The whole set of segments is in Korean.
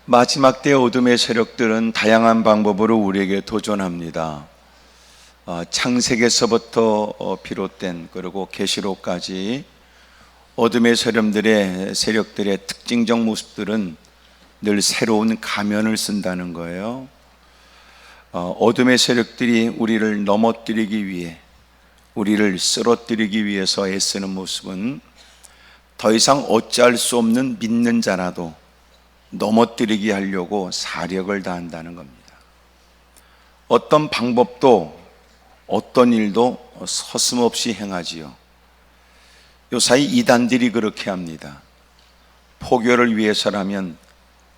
마지막 때 어둠의 세력들은 다양한 방법으로 우리에게 도전합니다. 창세기에서부터 비롯된 그리고 계시록까지 어둠의 세력들의 특징적 모습들은 늘 새로운 가면을 쓴다는 거예요. 어둠의 세력들이 우리를 넘어뜨리기 위해, 우리를 쓰러뜨리기 위해서 애쓰는 모습은 더 이상 어찌할 수 없는 믿는 자라도 넘어뜨리게 하려고 사력을 다한다는 겁니다. 어떤 방법도 어떤 일도 서슴없이 행하지요. 요사이 이단들이 그렇게 합니다. 포교를 위해서라면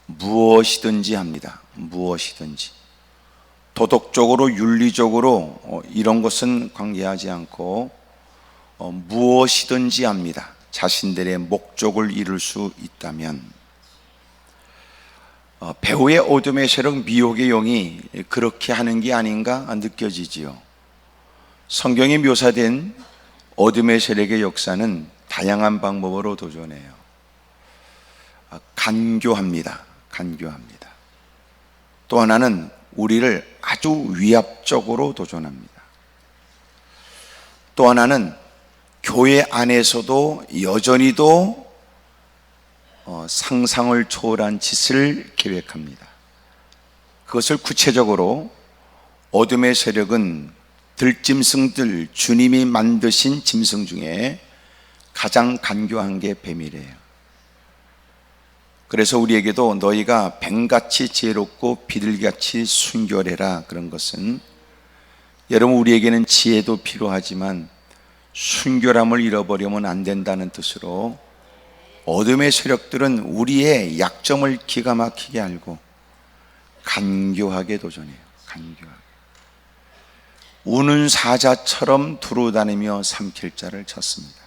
무엇이든지 합니다. 무엇이든지. 도덕적으로 윤리적으로 이런 것은 관계하지 않고 무엇이든지 합니다. 자신들의 목적을 이룰 수 있다면. 배후의 어둠의 세력 미혹의 영이 그렇게 하는 게 아닌가 느껴지지요. 성경에 묘사된 어둠의 세력의 역사는 다양한 방법으로 도전해요. 간교합니다. 또 하나는 우리를 아주 위압적으로 도전합니다. 또 하나는 교회 안에서도 여전히도 상상을 초월한 짓을 계획합니다. 그것을 구체적으로 어둠의 세력은 들짐승들, 주님이 만드신 짐승 중에 가장 간교한 게 뱀이래요. 그래서 우리에게도 너희가 뱀같이 지혜롭고 비둘기같이 순결해라, 그런 것은 여러분, 우리에게는 지혜도 필요하지만 순결함을 잃어버리면 안 된다는 뜻으로 어둠의 세력들은 우리의 약점을 기가 막히게 알고 간교하게 도전해요. 간교하게. 우는 사자처럼 두루다니며 삼킬 자를 쳤습니다.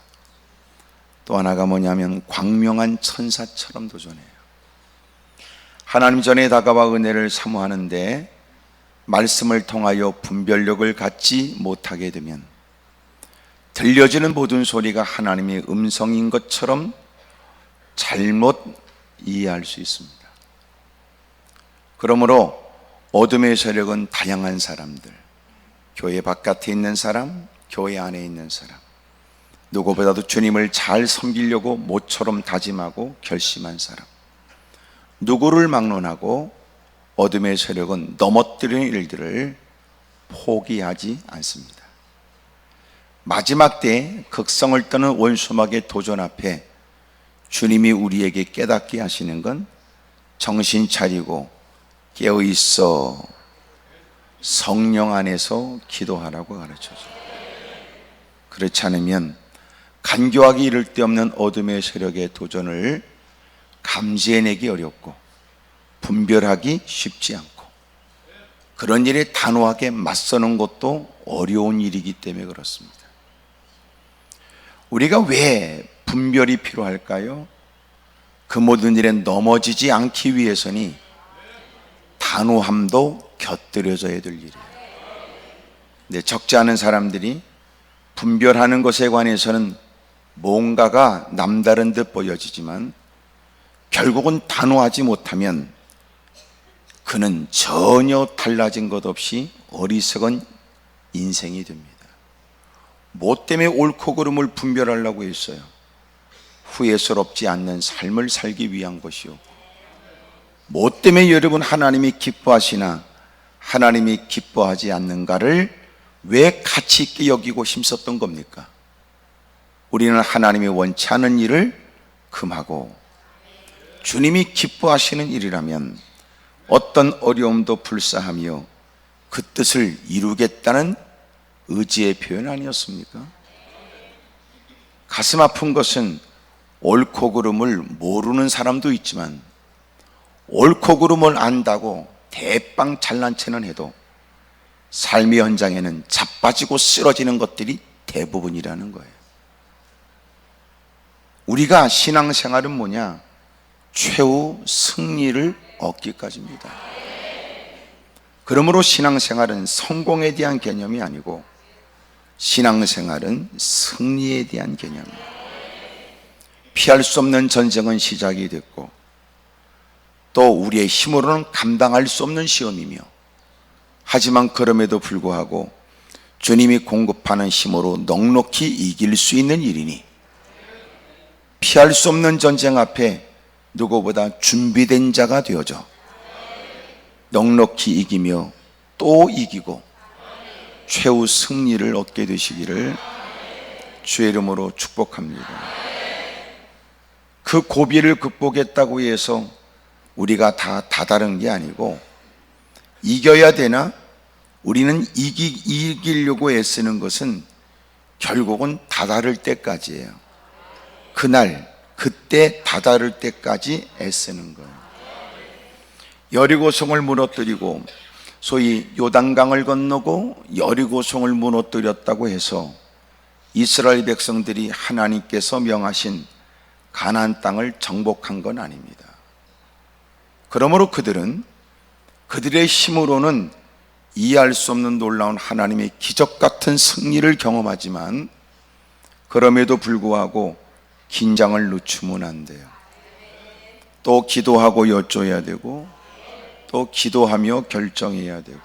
또 하나가 뭐냐면 광명한 천사처럼 도전해요. 하나님 전에 다가와 은혜를 사모하는데 말씀을 통하여 분별력을 갖지 못하게 되면 들려지는 모든 소리가 하나님의 음성인 것처럼 잘못 이해할 수 있습니다. 그러므로 어둠의 세력은 다양한 사람들, 교회 바깥에 있는 사람, 교회 안에 있는 사람, 누구보다도 주님을 잘 섬기려고 모처럼 다짐하고 결심한 사람, 누구를 막론하고 어둠의 세력은 넘어뜨리는 일들을 포기하지 않습니다. 마지막 때 극성을 떠는 원수막의 도전 앞에 주님이 우리에게 깨닫게 하시는 건 정신 차리고 깨어있어 성령 안에서 기도하라고 가르쳐줘요. 그렇지 않으면 간교하기 이를 데 없는 어둠의 세력의 도전을 감지해내기 어렵고 분별하기 쉽지 않고 그런 일에 단호하게 맞서는 것도 어려운 일이기 때문에 그렇습니다. 우리가 왜 분별이 필요할까요? 그 모든 일에 넘어지지 않기 위해서니 단호함도 곁들여져야 될 일이에요. 근데 적지 않은 사람들이 분별하는 것에 관해서는 뭔가가 남다른 듯 보여지지만 결국은 단호하지 못하면 그는 전혀 달라진 것 없이 어리석은 인생이 됩니다. 뭐 때문에 옳고 그름을 분별하려고 했어요? 후회스럽지 않는 삶을 살기 위한 것이요. 뭐 때문에 여러분 하나님이 기뻐하시나 하나님이 기뻐하지 않는가를 왜 가치 있게 여기고 힘썼던 겁니까? 우리는 하나님이 원치 않은 일을 금하고 주님이 기뻐하시는 일이라면 어떤 어려움도 불사하며 그 뜻을 이루겠다는 의지의 표현 아니었습니까? 가슴 아픈 것은 옳고 그름을 모르는 사람도 있지만 옳고 그름을 안다고 대빵 잘난 체는 해도 삶의 현장에는 자빠지고 쓰러지는 것들이 대부분이라는 거예요. 우리가 신앙생활은 뭐냐? 최후 승리를 얻기까지입니다. 그러므로 신앙생활은 성공에 대한 개념이 아니고 신앙생활은 승리에 대한 개념이에요. 피할 수 없는 전쟁은 시작이 됐고 또 우리의 힘으로는 감당할 수 없는 시험이며, 하지만 그럼에도 불구하고 주님이 공급하는 힘으로 넉넉히 이길 수 있는 일이니 피할 수 없는 전쟁 앞에 누구보다 준비된 자가 되어져 넉넉히 이기며 또 이기고 최후 승리를 얻게 되시기를 주의 이름으로 축복합니다. 그 고비를 극복했다고 해서 우리가 다 다다른 게 아니고, 이겨야 되나? 우리는 이기려고 애쓰는 것은 결국은 다다를 때까지예요. 그때 다다를 때까지 애쓰는 거예요. 여리고성을 무너뜨리고, 소위 요단강을 건너고 여리고성을 무너뜨렸다고 해서 이스라엘 백성들이 하나님께서 명하신 가나안 땅을 정복한 건 아닙니다. 그러므로 그들은 그들의 힘으로는 이해할 수 없는 놀라운 하나님의 기적 같은 승리를 경험하지만, 그럼에도 불구하고 긴장을 늦추면 안 돼요. 또 기도하고 여쭤야 되고, 또 기도하며 결정해야 되고,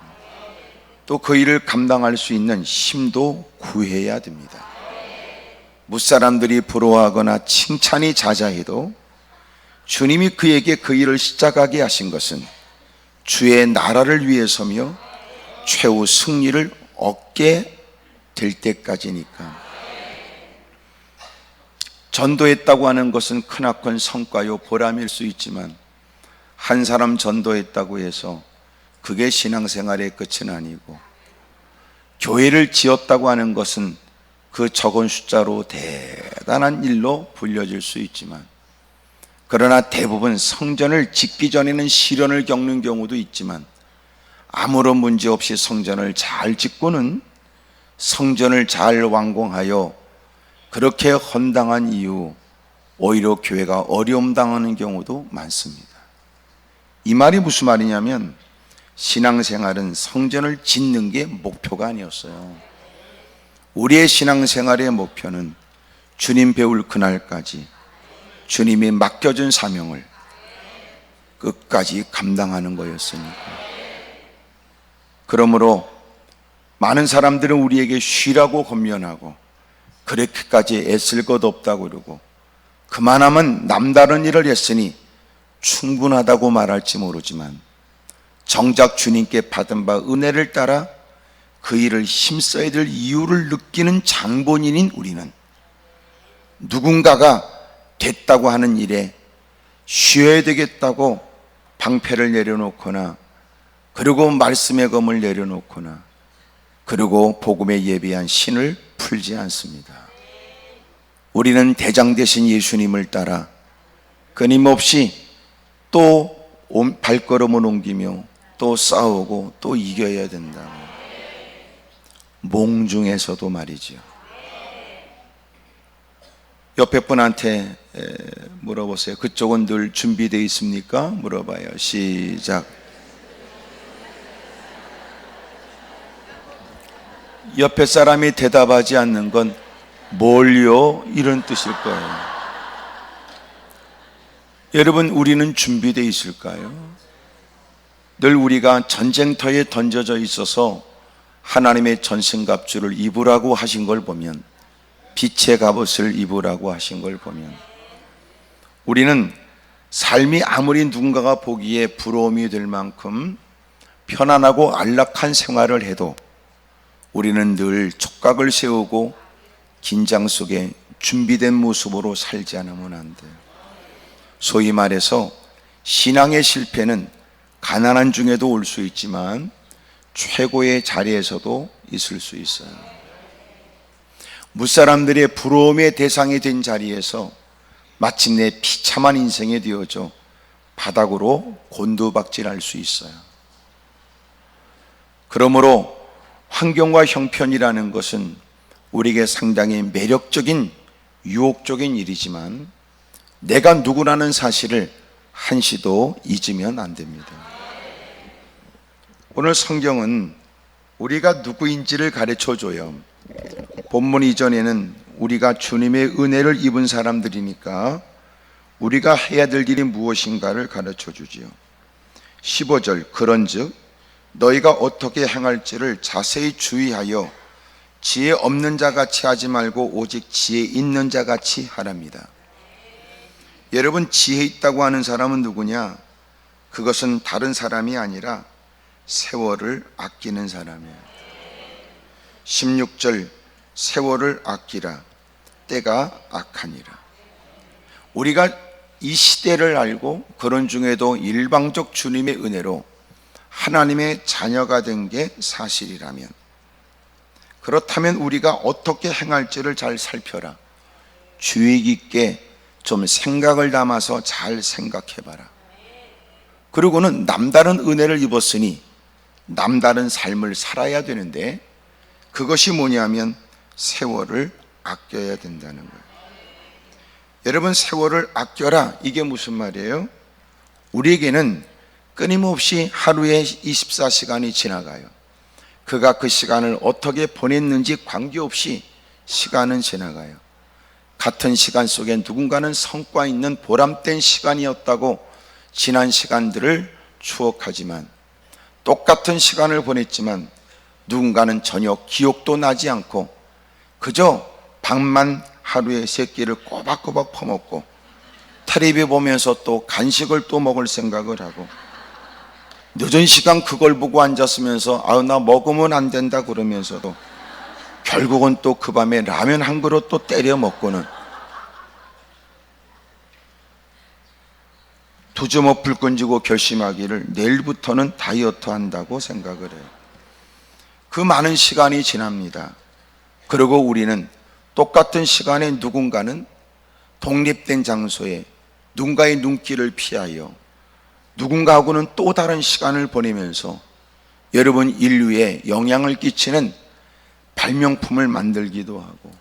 또 그 일을 감당할 수 있는 힘도 구해야 됩니다. 무사람들이 부러워하거나 칭찬이 자자해도 주님이 그에게 그 일을 시작하게 하신 것은 주의 나라를 위해서며 최후 승리를 얻게 될 때까지니까. 전도했다고 하는 것은 크나큰 성과요 보람일 수 있지만, 한 사람 전도했다고 해서 그게 신앙생활의 끝은 아니고, 교회를 지었다고 하는 것은 그 적은 숫자로 대단한 일로 불려질 수 있지만, 그러나 대부분 성전을 짓기 전에는 시련을 겪는 경우도 있지만, 아무런 문제 없이 성전을 잘 짓고는 성전을 잘 완공하여 그렇게 헌당한 이후 오히려 교회가 어려움 당하는 경우도 많습니다. 이 말이 무슨 말이냐면, 신앙생활은 성전을 짓는 게 목표가 아니었어요. 우리의 신앙생활의 목표는 주님 배울 그날까지 주님이 맡겨준 사명을 끝까지 감당하는 거였으니까. 그러므로 많은 사람들은 우리에게 쉬라고 권면하고, 그렇게까지 애쓸 것 없다고 그러고, 그만하면 남다른 일을 했으니 충분하다고 말할지 모르지만, 정작 주님께 받은 바 은혜를 따라 그 일을 힘써야 될 이유를 느끼는 장본인인 우리는, 누군가가 됐다고 하는 일에 쉬어야 되겠다고 방패를 내려놓거나, 그리고 말씀의 검을 내려놓거나, 그리고 복음에 예비한 신을 풀지 않습니다. 우리는 대장 되신 예수님을 따라 끊임없이 또 발걸음을 옮기며 또 싸우고 또 이겨야 된다. 몽 중에서도 말이죠. 옆에 분한테 물어보세요. 그쪽은 늘 준비되어 있습니까? 물어봐요. 시작. 옆에 사람이 대답하지 않는 건 뭘요? 이런 뜻일 거예요. 여러분, 우리는 준비되어 있을까요? 늘 우리가 전쟁터에 던져져 있어서 하나님의 전승갑주를 입으라고 하신 걸 보면, 빛의 갑옷을 입으라고 하신 걸 보면, 우리는 삶이 아무리 누군가가 보기에 부러움이 될 만큼 편안하고 안락한 생활을 해도 우리는 늘 촉각을 세우고 긴장 속에 준비된 모습으로 살지 않으면 안 돼요. 소위 말해서 신앙의 실패는 가난한 중에도 올 수 있지만 최고의 자리에서도 있을 수 있어요. 무사람들의 부러움의 대상이 된 자리에서 마침내 비참한 인생이 되어져 바닥으로 곤두박질할 수 있어요. 그러므로 환경과 형편이라는 것은 우리에게 상당히 매력적인 유혹적인 일이지만, 내가 누구라는 사실을 한시도 잊으면 안 됩니다. 오늘 성경은 우리가 누구인지를 가르쳐 줘요. 본문 이전에는 우리가 주님의 은혜를 입은 사람들이니까 우리가 해야 될 일이 무엇인가를 가르쳐 주지요. 15절 그런즉 너희가 어떻게 행할지를 자세히 주의하여 지혜 없는 자같이 하지 말고 오직 지혜 있는 자같이 하랍니다. 여러분, 지혜 있다고 하는 사람은 누구냐? 그것은 다른 사람이 아니라 세월을 아끼는 사람이에요. 16절 세월을 아끼라 때가 악하니라. 우리가 이 시대를 알고 그런 중에도 일방적 주님의 은혜로 하나님의 자녀가 된 게 사실이라면, 그렇다면 우리가 어떻게 행할지를 잘 살펴라. 주의 깊게 좀 생각을 담아서 잘 생각해봐라. 그리고는 남다른 은혜를 입었으니 남다른 삶을 살아야 되는데, 그것이 뭐냐면 세월을 아껴야 된다는 거예요. 여러분, 세월을 아껴라, 이게 무슨 말이에요? 우리에게는 끊임없이 하루에 24시간이 지나가요. 그가 그 시간을 어떻게 보냈는지 관계없이 시간은 지나가요. 같은 시간 속에 누군가는 성과 있는 보람된 시간이었다고 지난 시간들을 추억하지만, 똑같은 시간을 보냈지만 누군가는 전혀 기억도 나지 않고 그저 밥만 하루에 3끼를 꼬박꼬박 퍼먹고 텔레비 보면서 또 간식을 또 먹을 생각을 하고, 늦은 시간 그걸 보고 앉았으면서 나 먹으면 안 된다 그러면서도 결국은 또 그 밤에 라면 한 그릇 또 때려 먹고는 두주먹 불끈 쥐고 결심하기를 내일부터는 다이어트 한다고 생각을 해요. 그 많은 시간이 지납니다. 그리고 우리는 똑같은 시간에 누군가는 독립된 장소에 누군가의 눈길을 피하여 누군가하고는 또 다른 시간을 보내면서 여러분, 인류에 영향을 끼치는 발명품을 만들기도 하고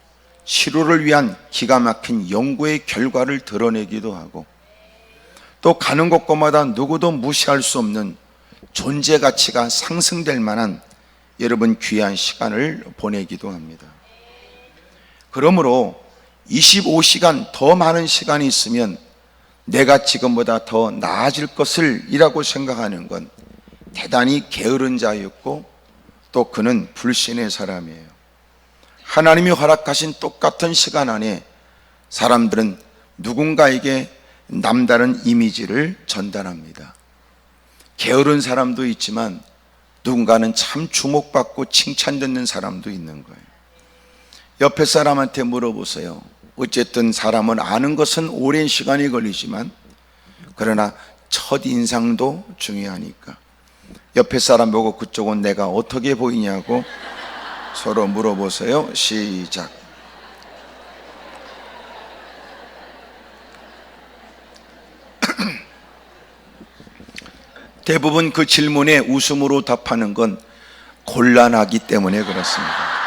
치료를 위한 기가 막힌 연구의 결과를 드러내기도 하고, 또 가는 곳곳마다 누구도 무시할 수 없는 존재 가치가 상승될 만한 여러분 귀한 시간을 보내기도 합니다. 그러므로 25시간 더 많은 시간이 있으면 내가 지금보다 더 나아질 것을 이라고 생각하는 건 대단히 게으른 자였고, 또 그는 불신의 사람이에요. 하나님이 허락하신 똑같은 시간 안에 사람들은 누군가에게 남다른 이미지를 전달합니다. 게으른 사람도 있지만 누군가는 참 주목받고 칭찬받는 사람도 있는 거예요. 옆에 사람한테 물어보세요. 어쨌든 사람은 아는 것은 오랜 시간이 걸리지만 그러나 첫인상도 중요하니까 옆에 사람 보고 그쪽은 내가 어떻게 보이냐고 서로 물어보세요. 시작. 대부분 그 질문에 웃음으로 답하는 건 곤란하기 때문에 그렇습니다.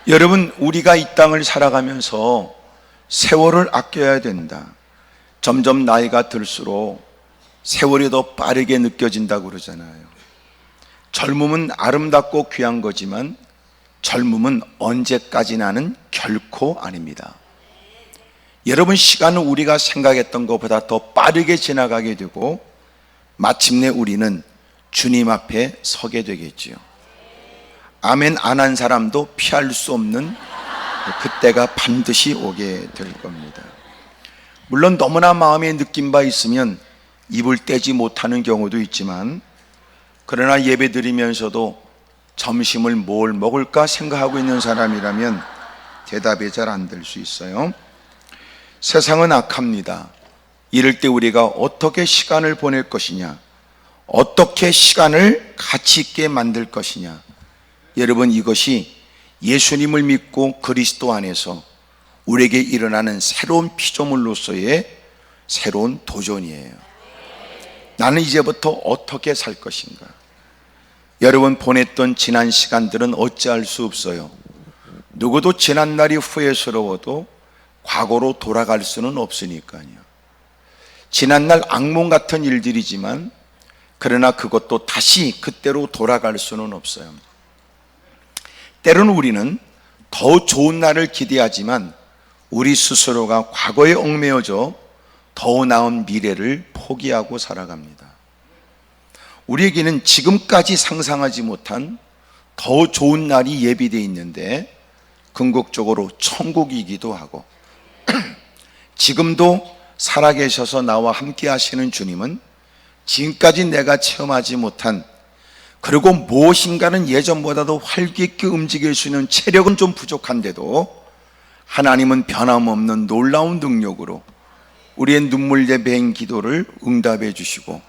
여러분, 우리가 이 땅을 살아가면서 세월을 아껴야 된다. 점점 나이가 들수록 세월이 더 빠르게 느껴진다고 그러잖아요. 젊음은 아름답고 귀한 거지만 젊음은 언제까지나는 결코 아닙니다. 여러분, 시간은 우리가 생각했던 것보다 더 빠르게 지나가게 되고 마침내 우리는 주님 앞에 서게 되겠지요. 아멘 안 한 사람도 피할 수 없는 그때가 반드시 오게 될 겁니다. 물론 너무나 마음에 느낀 바 있으면 입을 떼지 못하는 경우도 있지만, 그러나 예배 드리면서도 점심을 뭘 먹을까 생각하고 있는 사람이라면 대답이 잘 안 될 수 있어요. 세상은 악합니다. 이럴 때 우리가 어떻게 시간을 보낼 것이냐, 어떻게 시간을 가치 있게 만들 것이냐, 여러분, 이것이 예수님을 믿고 그리스도 안에서 우리에게 일어나는 새로운 피조물로서의 새로운 도전이에요. 나는 이제부터 어떻게 살 것인가? 여러분, 보냈던 지난 시간들은 어찌할 수 없어요. 누구도 지난 날이 후회스러워도 과거로 돌아갈 수는 없으니까요. 지난 날 악몽 같은 일들이지만 그러나 그것도 다시 그때로 돌아갈 수는 없어요. 때로는 우리는 더 좋은 날을 기대하지만 우리 스스로가 과거에 얽매여져 더 나은 미래를 포기하고 살아갑니다. 우리에게는 지금까지 상상하지 못한 더 좋은 날이 예비되어 있는데 궁극적으로 천국이기도 하고 지금도 살아계셔서 나와 함께 하시는 주님은 지금까지 내가 체험하지 못한, 그리고 무엇인가는 예전보다도 활기있게 움직일 수 있는 체력은 좀 부족한데도 하나님은 변함없는 놀라운 능력으로 우리의 눈물 예배인 기도를 응답해 주시고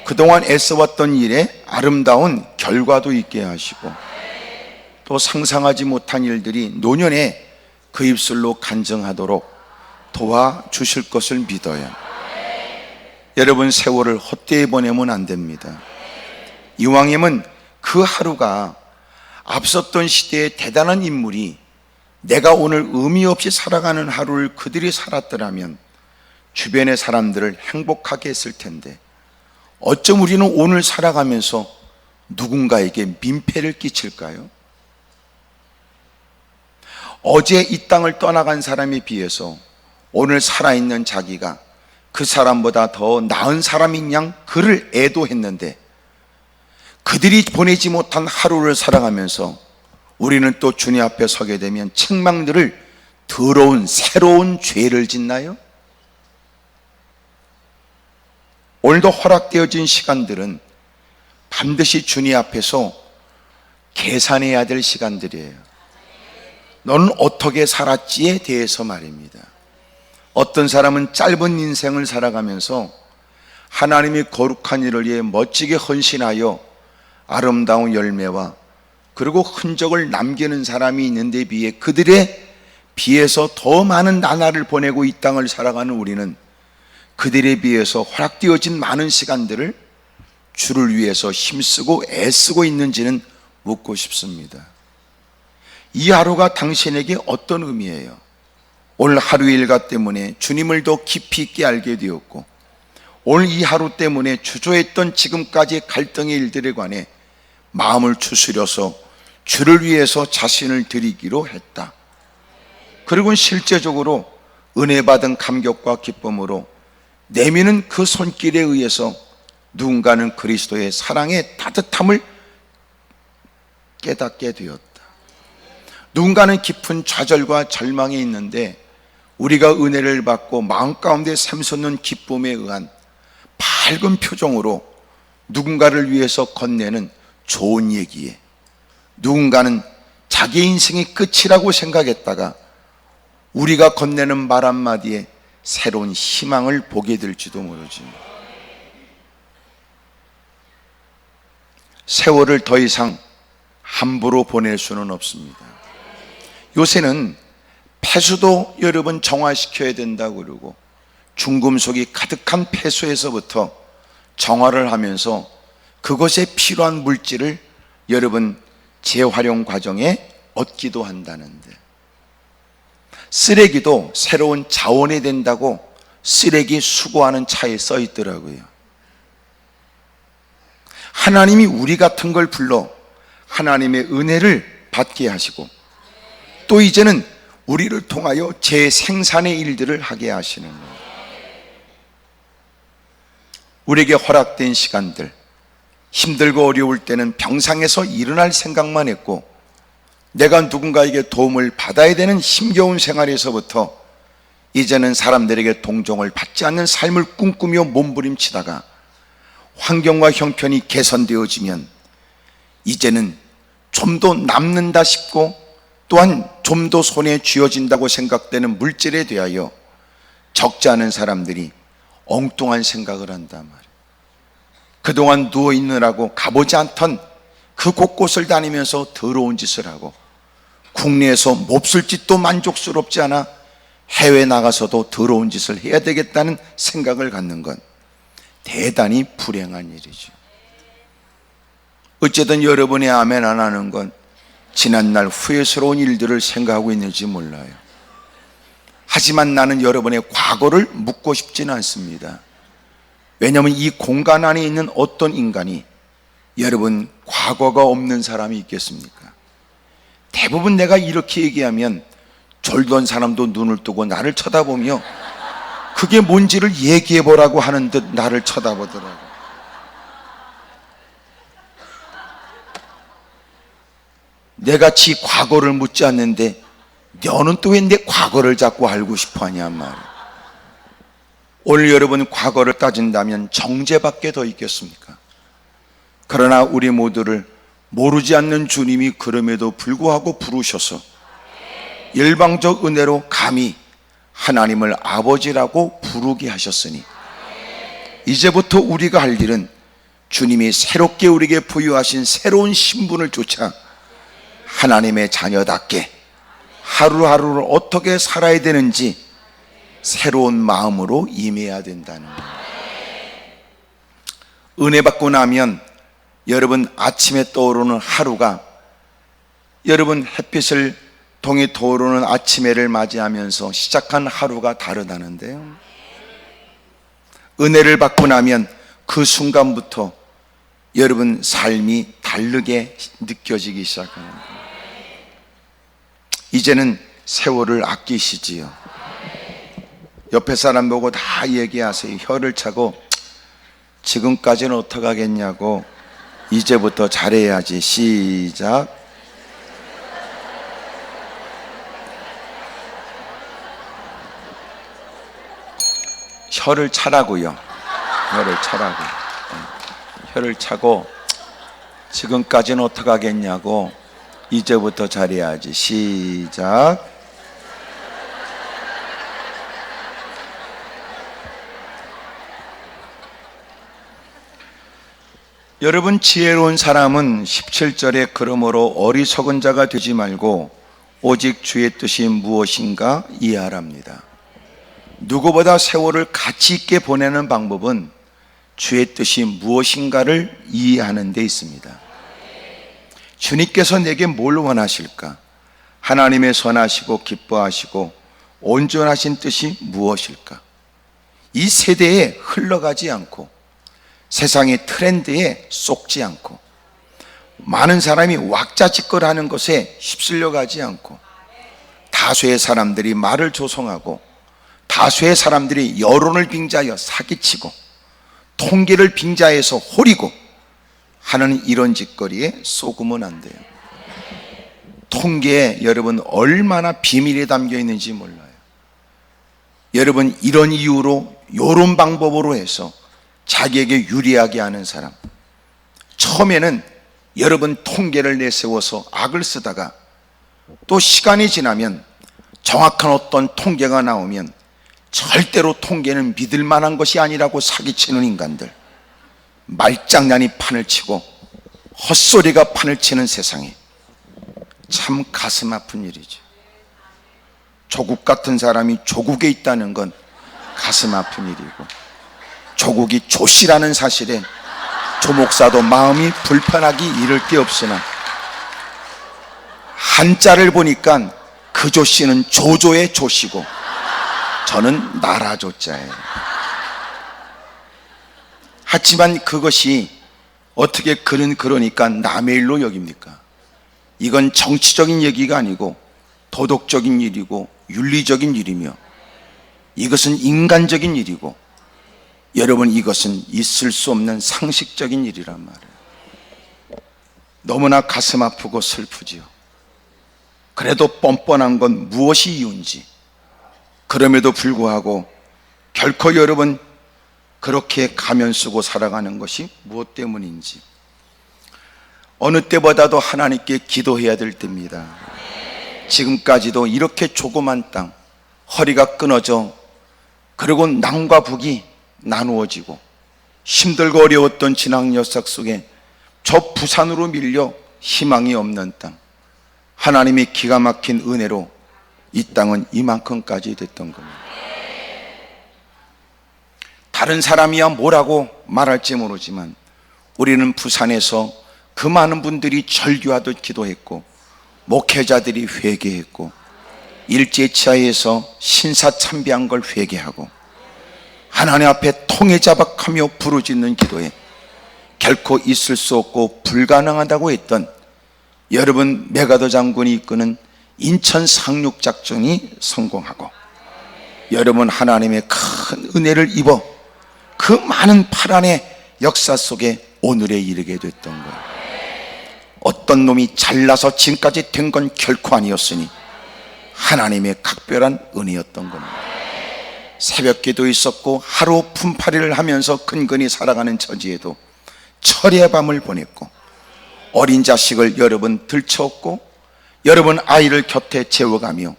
그동안 애써왔던 일에 아름다운 결과도 있게 하시고 또 상상하지 못한 일들이 노년에 그 입술로 간증하도록 도와주실 것을 믿어요. 여러분, 세월을 헛되이 보내면 안 됩니다. 이왕이면 그 하루가 앞섰던 시대의 대단한 인물이 내가 오늘 의미 없이 살아가는 하루를 그들이 살았더라면 주변의 사람들을 행복하게 했을 텐데 어쩜 우리는 오늘 살아가면서 누군가에게 민폐를 끼칠까요? 어제 이 땅을 떠나간 사람에 비해서 오늘 살아있는 자기가 그 사람보다 더 나은 사람인 양 그를 애도했는데 그들이 보내지 못한 하루를 살아가면서 우리는 또 주님 앞에 서게 되면 책망들을 더러운 새로운 죄를 짓나요? 오늘도 허락되어진 시간들은 반드시 주님 앞에서 계산해야 될 시간들이에요. 너는 어떻게 살았지에 대해서 말입니다. 어떤 사람은 짧은 인생을 살아가면서 하나님이 거룩한 일을 위해 멋지게 헌신하여 아름다운 열매와 그리고 흔적을 남기는 사람이 있는데 비해 그들에 비해서 더 많은 나날을 보내고 이 땅을 살아가는 우리는 그들에 비해서 허락되어진 많은 시간들을 주를 위해서 힘쓰고 애쓰고 있는지는 묻고 싶습니다. 이 하루가 당신에게 어떤 의미예요? 오늘 하루 일과 때문에 주님을 더 깊이 있게 알게 되었고 오늘 이 하루 때문에 주저했던 지금까지의 갈등의 일들에 관해 마음을 추스려서 주를 위해서 자신을 드리기로 했다. 그리고 실제적으로 은혜 받은 감격과 기쁨으로 내미는 그 손길에 의해서 누군가는 그리스도의 사랑의 따뜻함을 깨닫게 되었다. 누군가는 깊은 좌절과 절망에 있는데 우리가 은혜를 받고 마음 가운데 샘솟는 기쁨에 의한 밝은 표정으로 누군가를 위해서 건네는 좋은 얘기에 누군가는 자기 인생이 끝이라고 생각했다가 우리가 건네는 말 한마디에 새로운 희망을 보게 될지도 모르지. 세월을 더 이상 함부로 보낼 수는 없습니다. 요새는 폐수도 여러분 정화시켜야 된다고 그러고 중금속이 가득한 폐수에서부터 정화를 하면서 그것에 필요한 물질을 여러분 재활용 과정에 얻기도 한다는데 쓰레기도 새로운 자원이 된다고 쓰레기 수거하는 차에 써 있더라고요. 하나님이 우리 같은 걸 불러 하나님의 은혜를 받게 하시고 또 이제는 우리를 통하여 재생산의 일들을 하게 하시는 거예요. 우리에게 허락된 시간들, 힘들고 어려울 때는 병상에서 일어날 생각만 했고 내가 누군가에게 도움을 받아야 되는 힘겨운 생활에서부터 이제는 사람들에게 동정을 받지 않는 삶을 꿈꾸며 몸부림치다가 환경과 형편이 개선되어지면 이제는 좀 더 남는다 싶고 또한 좀 더 손에 쥐어진다고 생각되는 물질에 대하여 적지 않은 사람들이 엉뚱한 생각을 한단 말이에요. 그동안 누워있느라고 가보지 않던 그 곳곳을 다니면서 더러운 짓을 하고 국내에서 몹쓸 짓도 만족스럽지 않아 해외 나가서도 더러운 짓을 해야 되겠다는 생각을 갖는 건 대단히 불행한 일이죠. 어쨌든 여러분의 아멘 안 하는 건 지난날 후회스러운 일들을 생각하고 있는지 몰라요. 하지만 나는 여러분의 과거를 묻고 싶지는 않습니다. 왜냐하면 이 공간 안에 있는 어떤 인간이 여러분 과거가 없는 사람이 있겠습니까? 대부분 내가 이렇게 얘기하면 졸던 사람도 눈을 뜨고 나를 쳐다보며 그게 뭔지를 얘기해 보라고 하는 듯 나를 쳐다보더라고. 내같이 과거를 묻지 않는데 너는 또 왜 내 과거를 자꾸 알고 싶어 하냐 말이야. 오늘 여러분 과거를 따진다면 정죄밖에 더 있겠습니까? 그러나 우리 모두를 모르지 않는 주님이 그럼에도 불구하고 부르셔서 일방적 은혜로 감히 하나님을 아버지라고 부르게 하셨으니 이제부터 우리가 할 일은 주님이 새롭게 우리에게 부여하신 새로운 신분을 쫓아 하나님의 자녀답게 하루하루를 어떻게 살아야 되는지 새로운 마음으로 임해야 된다는 거예요. 은혜 받고 나면 여러분 아침에 떠오르는 하루가 여러분 햇빛을 통해 떠오르는 아침해를 맞이하면서 시작한 하루가 다르다는데요. 은혜를 받고 나면 그 순간부터 여러분 삶이 다르게 느껴지기 시작하는 거예요. 이제는 세월을 아끼시지요. 옆에 사람 보고 다 얘기하세요. 혀를 차고 지금까지는 어떡하겠냐고 이제부터 잘해야지. 시작. 혀를 차라고요. 혀를 차라고. 혀를 차고 지금까지는 어떡하겠냐고 이제부터 잘해야지. 시작. 여러분 지혜로운 사람은 17절에 그러므로 어리석은 자가 되지 말고 오직 주의 뜻이 무엇인가 이해하랍니다. 누구보다 세월을 가치 있게 보내는 방법은 주의 뜻이 무엇인가를 이해하는 데 있습니다. 주님께서 내게 뭘 원하실까? 하나님의 선하시고 기뻐하시고 온전하신 뜻이 무엇일까? 이 세대에 흘러가지 않고 세상의 트렌드에 쏙지 않고 많은 사람이 왁자지껄하는 것에 휩쓸려 가지 않고 다수의 사람들이 말을 조성하고 다수의 사람들이 여론을 빙자하여 사기치고 통계를 빙자해서 호리고 하는 이런 짓거리에 속으면 안 돼요. 통계에 여러분 얼마나 비밀이 담겨 있는지 몰라요. 여러분 이런 이유로 이런 방법으로 해서 자기에게 유리하게 하는 사람, 처음에는 여러분 통계를 내세워서 악을 쓰다가 또 시간이 지나면 정확한 어떤 통계가 나오면 절대로 통계는 믿을 만한 것이 아니라고 사기치는 인간들, 말장난이 판을 치고 헛소리가 판을 치는 세상에 참 가슴 아픈 일이죠. 조국 같은 사람이 조국에 있다는 건 가슴 아픈 일이고, 조국이 조씨라는 사실에 조 목사도 마음이 불편하기 이를 데 없으나 한자를 보니까 그 조씨는 조조의 조씨고 저는 나라 조자예요. 하지만 그것이 어떻게 그러니까 남의 일로 여깁니까? 이건 정치적인 얘기가 아니고 도덕적인 일이고 윤리적인 일이며 이것은 인간적인 일이고 여러분 이것은 있을 수 없는 상식적인 일이란 말이에요. 너무나 가슴 아프고 슬프지요. 그래도 뻔뻔한 건 무엇이 이유인지, 그럼에도 불구하고 결코 여러분 그렇게 가면 쓰고 살아가는 것이 무엇 때문인지 어느 때보다도 하나님께 기도해야 될 때입니다. 지금까지도 이렇게 조그만 땅, 허리가 끊어져 그리고 남과 북이 나누어지고 힘들고 어려웠던 지난 역사 속에 저 부산으로 밀려 희망이 없는 땅, 하나님의 기가 막힌 은혜로 이 땅은 이만큼까지 됐던 겁니다. 다른 사람이야 뭐라고 말할지 모르지만 우리는 부산에서 그 많은 분들이 절규하듯 기도했고 목회자들이 회개했고 일제치하에서 신사참배한 걸 회개하고 하나님 앞에 통회자박하며 부르짖는 기도에 결코 있을 수 없고 불가능하다고 했던 여러분 메가더 장군이 이끄는 인천 상륙작전이 성공하고, 여러분 하나님의 큰 은혜를 입어 그 많은 파란의 역사 속에 오늘에 이르게 됐던 거예요. 어떤 놈이 잘나서 지금까지 된 건 결코 아니었으니 하나님의 각별한 은혜였던 겁니다. 새벽기도 있었고 하루 품팔이를 하면서 근근히 살아가는 처지에도 철의 밤을 보냈고, 어린 자식을 여러분 들쳐업고 여러분 아이를 곁에 재워가며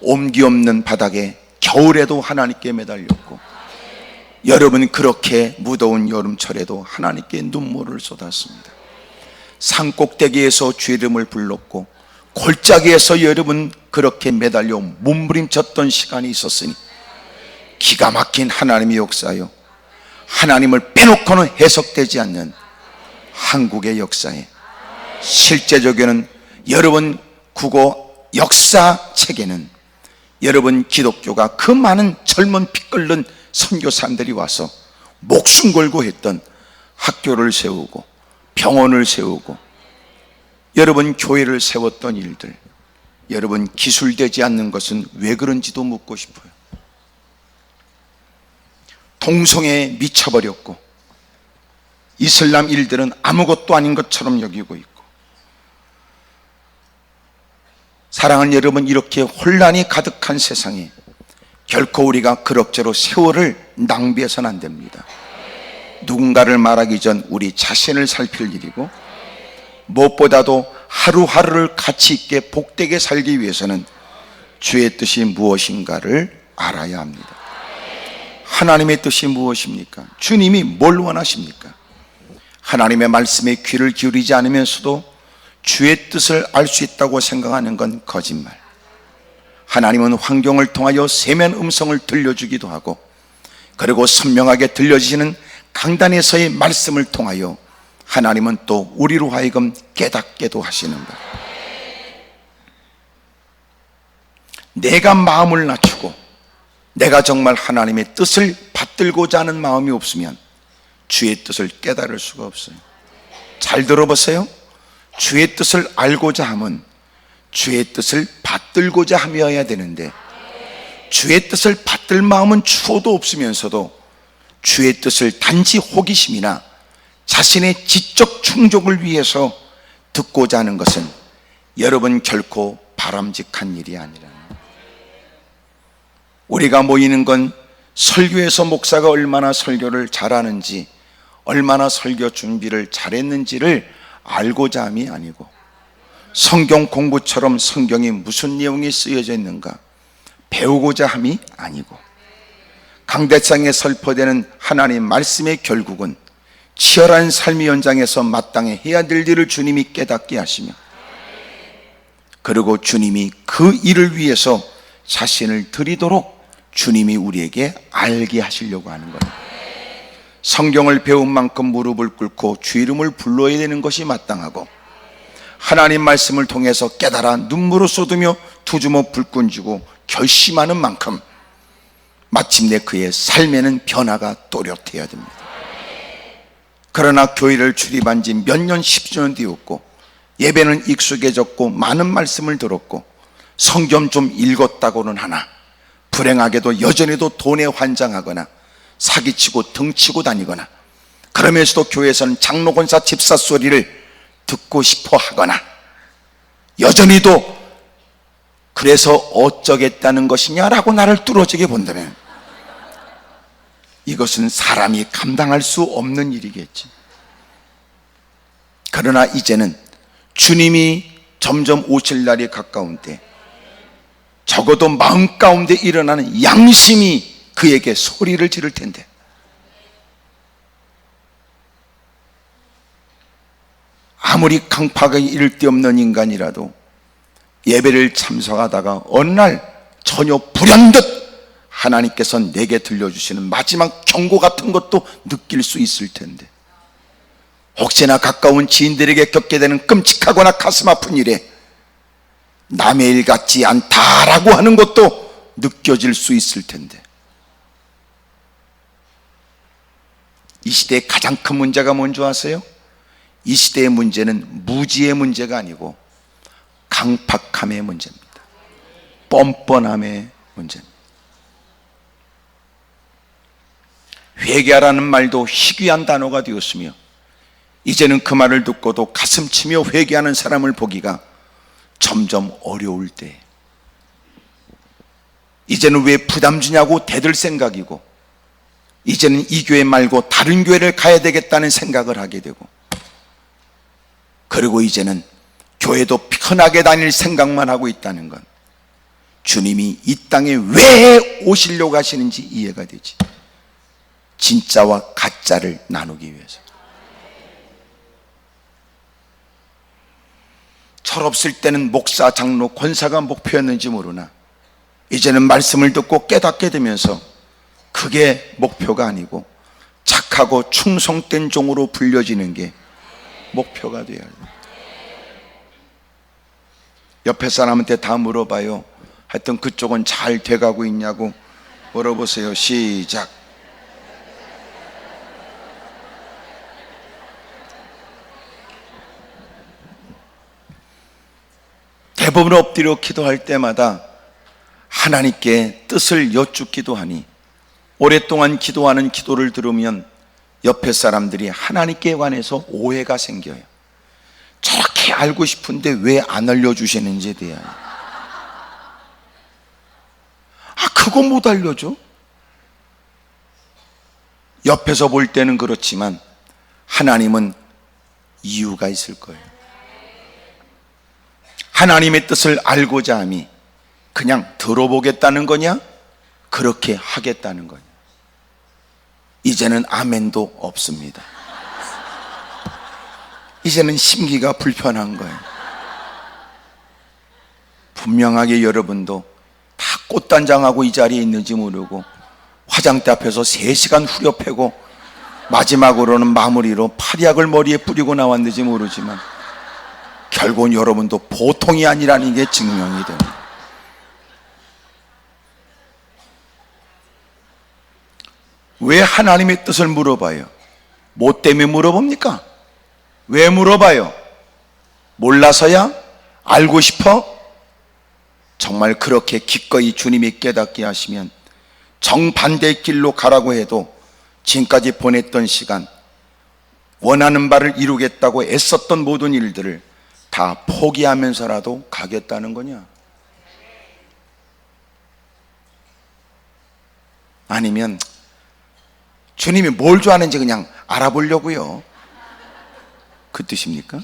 옴기 없는 바닥에 겨울에도 하나님께 매달렸고, 여러분 그렇게 무더운 여름철에도 하나님께 눈물을 쏟았습니다. 산꼭대기에서 주 이름을 불렀고 골짜기에서 여러분 그렇게 매달려 몸부림쳤던 시간이 있었으니 기가 막힌 하나님의 역사요, 하나님을 빼놓고는 해석되지 않는 한국의 역사에, 실제적에는 여러분 국어 역사책에는 여러분 기독교가 그 많은 젊은 피 끓는 선교사님들이 와서 목숨 걸고 했던 학교를 세우고 병원을 세우고 여러분 교회를 세웠던 일들, 여러분 기술되지 않는 것은 왜 그런지도 묻고 싶어요. 동성애에 미쳐버렸고 이슬람 일들은 아무것도 아닌 것처럼 여기고 있고, 사랑하는 여러분, 이렇게 혼란이 가득한 세상에 결코 우리가 그럭저럭 세월을 낭비해서는 안 됩니다. 누군가를 말하기 전 우리 자신을 살필 일이고, 무엇보다도 하루하루를 가치 있게 복되게 살기 위해서는 주의 뜻이 무엇인가를 알아야 합니다. 하나님의 뜻이 무엇입니까? 주님이 뭘 원하십니까? 하나님의 말씀에 귀를 기울이지 않으면서도 주의 뜻을 알 수 있다고 생각하는 건 거짓말. 하나님은 환경을 통하여 세면 음성을 들려주기도 하고, 그리고 선명하게 들려지시는 강단에서의 말씀을 통하여 하나님은 또 우리로 하여금 깨닫게도 하시는가. 내가 마음을 낮추고 내가 정말 하나님의 뜻을 받들고자 하는 마음이 없으면 주의 뜻을 깨달을 수가 없어요. 잘 들어보세요. 주의 뜻을 알고자 하면 주의 뜻을 받들고자 하며야 되는데, 주의 뜻을 받들 마음은 추호도 없으면서도 주의 뜻을 단지 호기심이나 자신의 지적 충족을 위해서 듣고자 하는 것은 여러분 결코 바람직한 일이 아니라, 우리가 모이는 건 설교에서 목사가 얼마나 설교를 잘하는지, 얼마나 설교 준비를 잘했는지를 알고자 함이 아니고, 성경 공부처럼 성경에 무슨 내용이 쓰여져 있는가 배우고자 함이 아니고, 강대상에 설포되는 하나님 말씀의 결국은 치열한 삶의 현장에서 마땅히 해야 될 일을 주님이 깨닫게 하시며, 그리고 주님이 그 일을 위해서 자신을 드리도록 주님이 우리에게 알게 하시려고 하는 거예요. 성경을 배운 만큼 무릎을 꿇고 주 이름을 불러야 되는 것이 마땅하고, 하나님 말씀을 통해서 깨달아 눈물을 쏟으며 두 주먹 불끈 쥐고 결심하는 만큼 마침내 그의 삶에는 변화가 또렷해야 됩니다. 그러나 교회를 출입한 지 몇 년, 10년 되었고 예배는 익숙해졌고 많은 말씀을 들었고 성경 좀 읽었다고는 하나 불행하게도 여전히도 돈에 환장하거나 사기치고 등치고 다니거나, 그러면서도 교회에서는 장로, 권사, 집사 소리를 듣고 싶어 하거나, 여전히도 그래서 어쩌겠다는 것이냐라고 나를 뚫어지게 본다면 이것은 사람이 감당할 수 없는 일이겠지. 그러나 이제는 주님이 점점 오실 날이 가까운 때 적어도 마음 가운데 일어나는 양심이 그에게 소리를 지를 텐데, 아무리 강팍하게 이를 데 없는 인간이라도 예배를 참석하다가 어느 날 전혀 불현듯 하나님께서 내게 들려주시는 마지막 경고 같은 것도 느낄 수 있을 텐데, 혹시나 가까운 지인들에게 겪게 되는 끔찍하거나 가슴 아픈 일에 남의 일 같지 않다라고 하는 것도 느껴질 수 있을 텐데, 이 시대의 가장 큰 문제가 뭔지 아세요? 이 시대의 문제는 무지의 문제가 아니고 강팍함의 문제입니다. 뻔뻔함의 문제입니다. 회개하라는 말도 희귀한 단어가 되었으며 이제는 그 말을 듣고도 가슴 치며 회개하는 사람을 보기가 점점 어려울 때, 이제는 왜 부담 주냐고 대들 생각이고, 이제는 이 교회 말고 다른 교회를 가야 되겠다는 생각을 하게 되고, 그리고 이제는 교회도 편하게 다닐 생각만 하고 있다는 건 주님이 이 땅에 왜 오시려고 하시는지 이해가 되지. 진짜와 가짜를 나누기 위해서. 철없을 때는 목사, 장로, 권사가 목표였는지 모르나 이제는 말씀을 듣고 깨닫게 되면서 그게 목표가 아니고 착하고 충성된 종으로 불려지는 게 목표가 되어야 합니다. 옆에 사람한테 다 물어봐요. 하여튼 그쪽은 잘 돼가고 있냐고 물어보세요. 시작. 대부분 엎드려 기도할 때마다 하나님께 뜻을 여쭙기도 하니, 오랫동안 기도하는 기도를 들으면 옆에 사람들이 하나님께 관해서 오해가 생겨요. 저렇게 알고 싶은데 왜 안 알려주시는지에 대하여. 그거 못 알려줘? 옆에서 볼 때는 그렇지만 하나님은 이유가 있을 거예요. 하나님의 뜻을 알고자 함이 그냥 들어보겠다는 거냐? 그렇게 하겠다는 거냐? 이제는 아멘도 없습니다. 이제는 심기가 불편한 거예요. 분명하게 여러분도 다 꽃단장하고 이 자리에 있는지 모르고 화장대 앞에서 3시간 후려 패고 마지막으로는 마무리로 파리약을 머리에 뿌리고 나왔는지 모르지만 결국은 여러분도 보통이 아니라는 게 증명이 됩니다. 왜 하나님의 뜻을 물어봐요? 뭐 때문에 물어봅니까? 왜 물어봐요? 몰라서야? 알고 싶어? 정말 그렇게 기꺼이 주님이 깨닫게 하시면 정반대의 길로 가라고 해도 지금까지 보냈던 시간, 원하는 바를 이루겠다고 애썼던 모든 일들을 다 포기하면서라도 가겠다는 거냐? 아니면 주님이 뭘 좋아하는지 그냥 알아보려고요, 그 뜻입니까?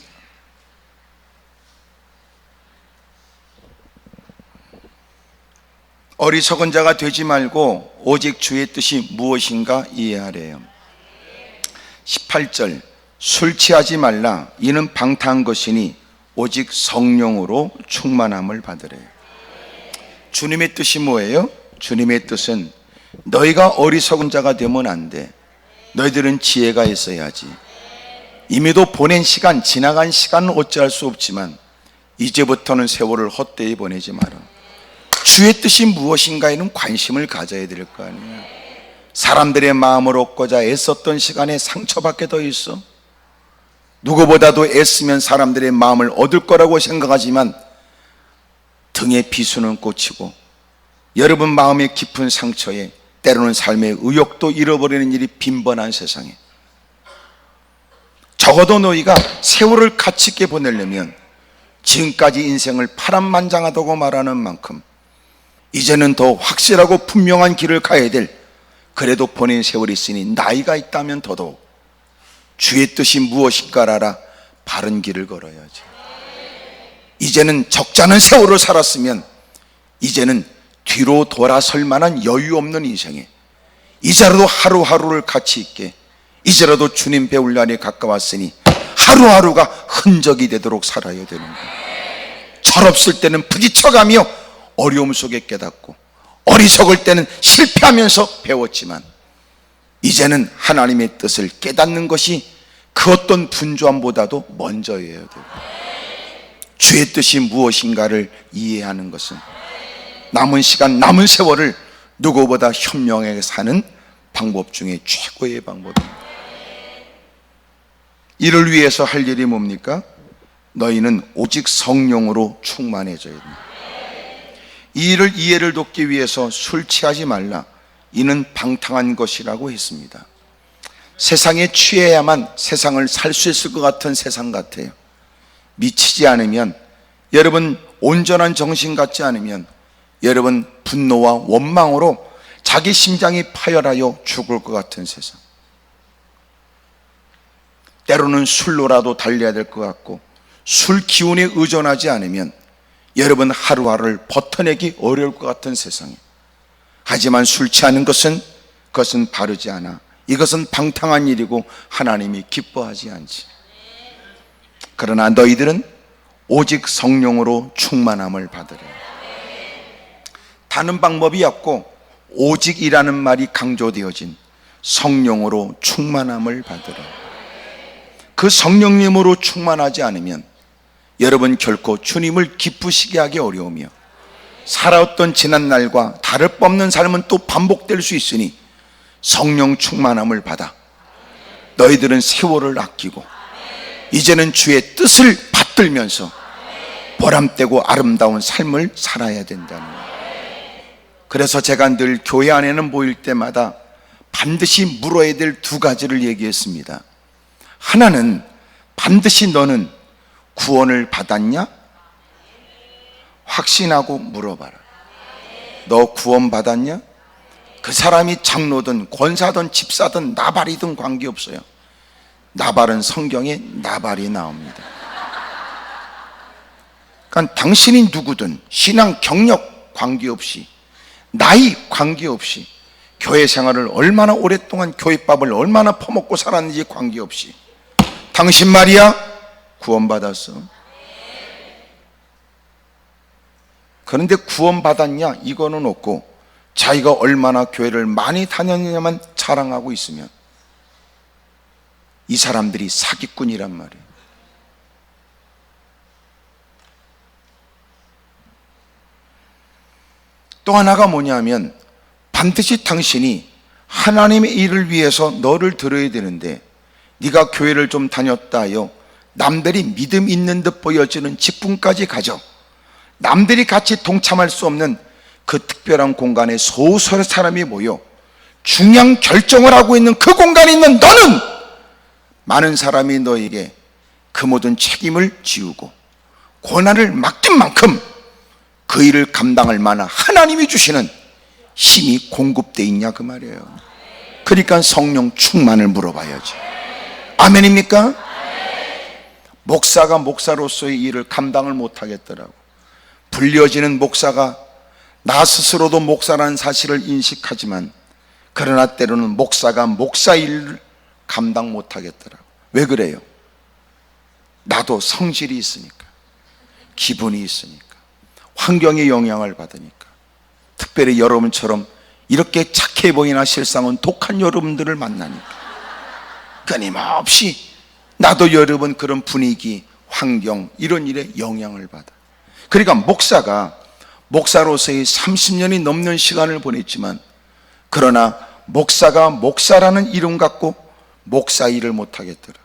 어리석은 자가 되지 말고 오직 주의 뜻이 무엇인가 이해하래요. 18절, 술 취하지 말라. 이는 방탕한 것이니 오직 성령으로 충만함을 받으래요. 주님의 뜻이 뭐예요? 주님의 뜻은 너희가 어리석은 자가 되면 안 돼. 너희들은 지혜가 있어야지. 이미도 보낸 시간, 지나간 시간은 어찌할 수 없지만 이제부터는 세월을 헛되이 보내지 마라. 주의 뜻이 무엇인가에는 관심을 가져야 될 거 아니에요. 사람들의 마음을 얻고자 애썼던 시간에 상처받게 더 있어? 누구보다도 애쓰면 사람들의 마음을 얻을 거라고 생각하지만 등에 비수는 꽂히고 여러분 마음의 깊은 상처에 때로는 삶의 의욕도 잃어버리는 일이 빈번한 세상에, 적어도 너희가 세월을 가치 있게 보내려면 지금까지 인생을 파란만장하다고 말하는 만큼 이제는 더 확실하고 분명한 길을 가야 될, 그래도 보낸 세월이 있으니 나이가 있다면 더더욱 주의 뜻이 무엇인가를 알아 바른 길을 걸어야지. 이제는 적잖은 세월을 살았으면 이제는 뒤로 돌아설 만한 여유 없는 인생에 이제라도 하루하루를 가치 있게, 이제라도 주님 배울 날이 가까웠으니 하루하루가 흔적이 되도록 살아야 되는 거예요. 철없을 때는 부딪혀가며 어려움 속에 깨닫고, 어리석을 때는 실패하면서 배웠지만 이제는 하나님의 뜻을 깨닫는 것이 그 어떤 분주함보다도 먼저여야 되고, 주의 뜻이 무엇인가를 이해하는 것은 남은 시간, 남은 세월을 누구보다 현명하게 사는 방법 중에 최고의 방법입니다. 이를 위해서 할 일이 뭡니까? 너희는 오직 성령으로 충만해져야 됩니다. 이 일을 이해를 돕기 위해서 술 취하지 말라, 이는 방탕한 것이라고 했습니다. 세상에 취해야만 세상을 살 수 있을 것 같은 세상 같아요. 미치지 않으면, 여러분 온전한 정신 갖지 않으면 여러분 분노와 원망으로 자기 심장이 파열하여 죽을 것 같은 세상. 때로는 술로라도 달려야 될 것 같고, 술 기운에 의존하지 않으면 여러분 하루하루를 버텨내기 어려울 것 같은 세상에, 하지만 술 취하는 것은 그것은 바르지 않아. 이것은 방탕한 일이고 하나님이 기뻐하지 않지. 그러나 너희들은 오직 성령으로 충만함을 받으라. 다른 방법이 없고 오직이라는 말이 강조되어진 성령으로 충만함을 받으라. 그 성령님으로 충만하지 않으면 여러분 결코 주님을 기쁘시게 하기 어려우며, 살아왔던 지난날과 다를 바 없는 삶은 또 반복될 수 있으니 성령 충만함을 받아 너희들은 세월을 아끼고 이제는 주의 뜻을 받들면서 보람되고 아름다운 삶을 살아야 된다는 거예요. 그래서 제가 늘 교회 안에는 모일 때마다 반드시 물어야 될 두 가지를 얘기했습니다. 하나는 반드시 너는 구원을 받았냐? 확신하고 물어봐라. 너 구원 받았냐? 그 사람이 장로든 권사든 집사든 나발이든 관계없어요. 나발은 성경에 나발이 나옵니다. 그러니까 당신이 누구든 신앙 경력 관계없이, 나이 관계없이, 교회 생활을 얼마나 오랫동안, 교회밥을 얼마나 퍼먹고 살았는지 관계없이 당신 말이야 구원받았어. 그런데 구원받았냐 이거는 없고 자기가 얼마나 교회를 많이 다녔냐만 자랑하고 있으면 이 사람들이 사기꾼이란 말이에요. 또 하나가 뭐냐면, 반드시 당신이 하나님의 일을 위해서 너를 들어야 되는데, 네가 교회를 좀 다녔다 하여 남들이 믿음 있는 듯 보여지는 직분까지 가져 남들이 같이 동참할 수 없는 그 특별한 공간에 소수의 사람이 모여 중요한 결정을 하고 있는 그 공간에 있는 너는 많은 사람이 너에게 그 모든 책임을 지우고 고난을 맡긴 만큼 그 일을 감당할 만한 하나님이 주시는 힘이 공급되어 있냐 그 말이에요. 그러니까 성령 충만을 물어봐야지. 아멘입니까? 목사가 목사로서의 일을 감당을 못하겠더라고. 불려지는 목사가 나 스스로도 목사라는 사실을 인식하지만, 그러나 때로는 목사가 목사 일을 감당 못하겠더라고. 왜 그래요? 나도 성질이 있으니까, 기분이 있으니까, 환경의 영향을 받으니까. 특별히 여러분처럼 이렇게 착해 보이나 실상은 독한 여러분들을 만나니까 끊임없이 나도 여러분 그런 분위기, 환경, 이런 일에 영향을 받아. 그러니까 목사가 목사로서의 30년이 넘는 시간을 보냈지만, 그러나 목사가 목사라는 이름 갖고 목사 일을 못하겠더라.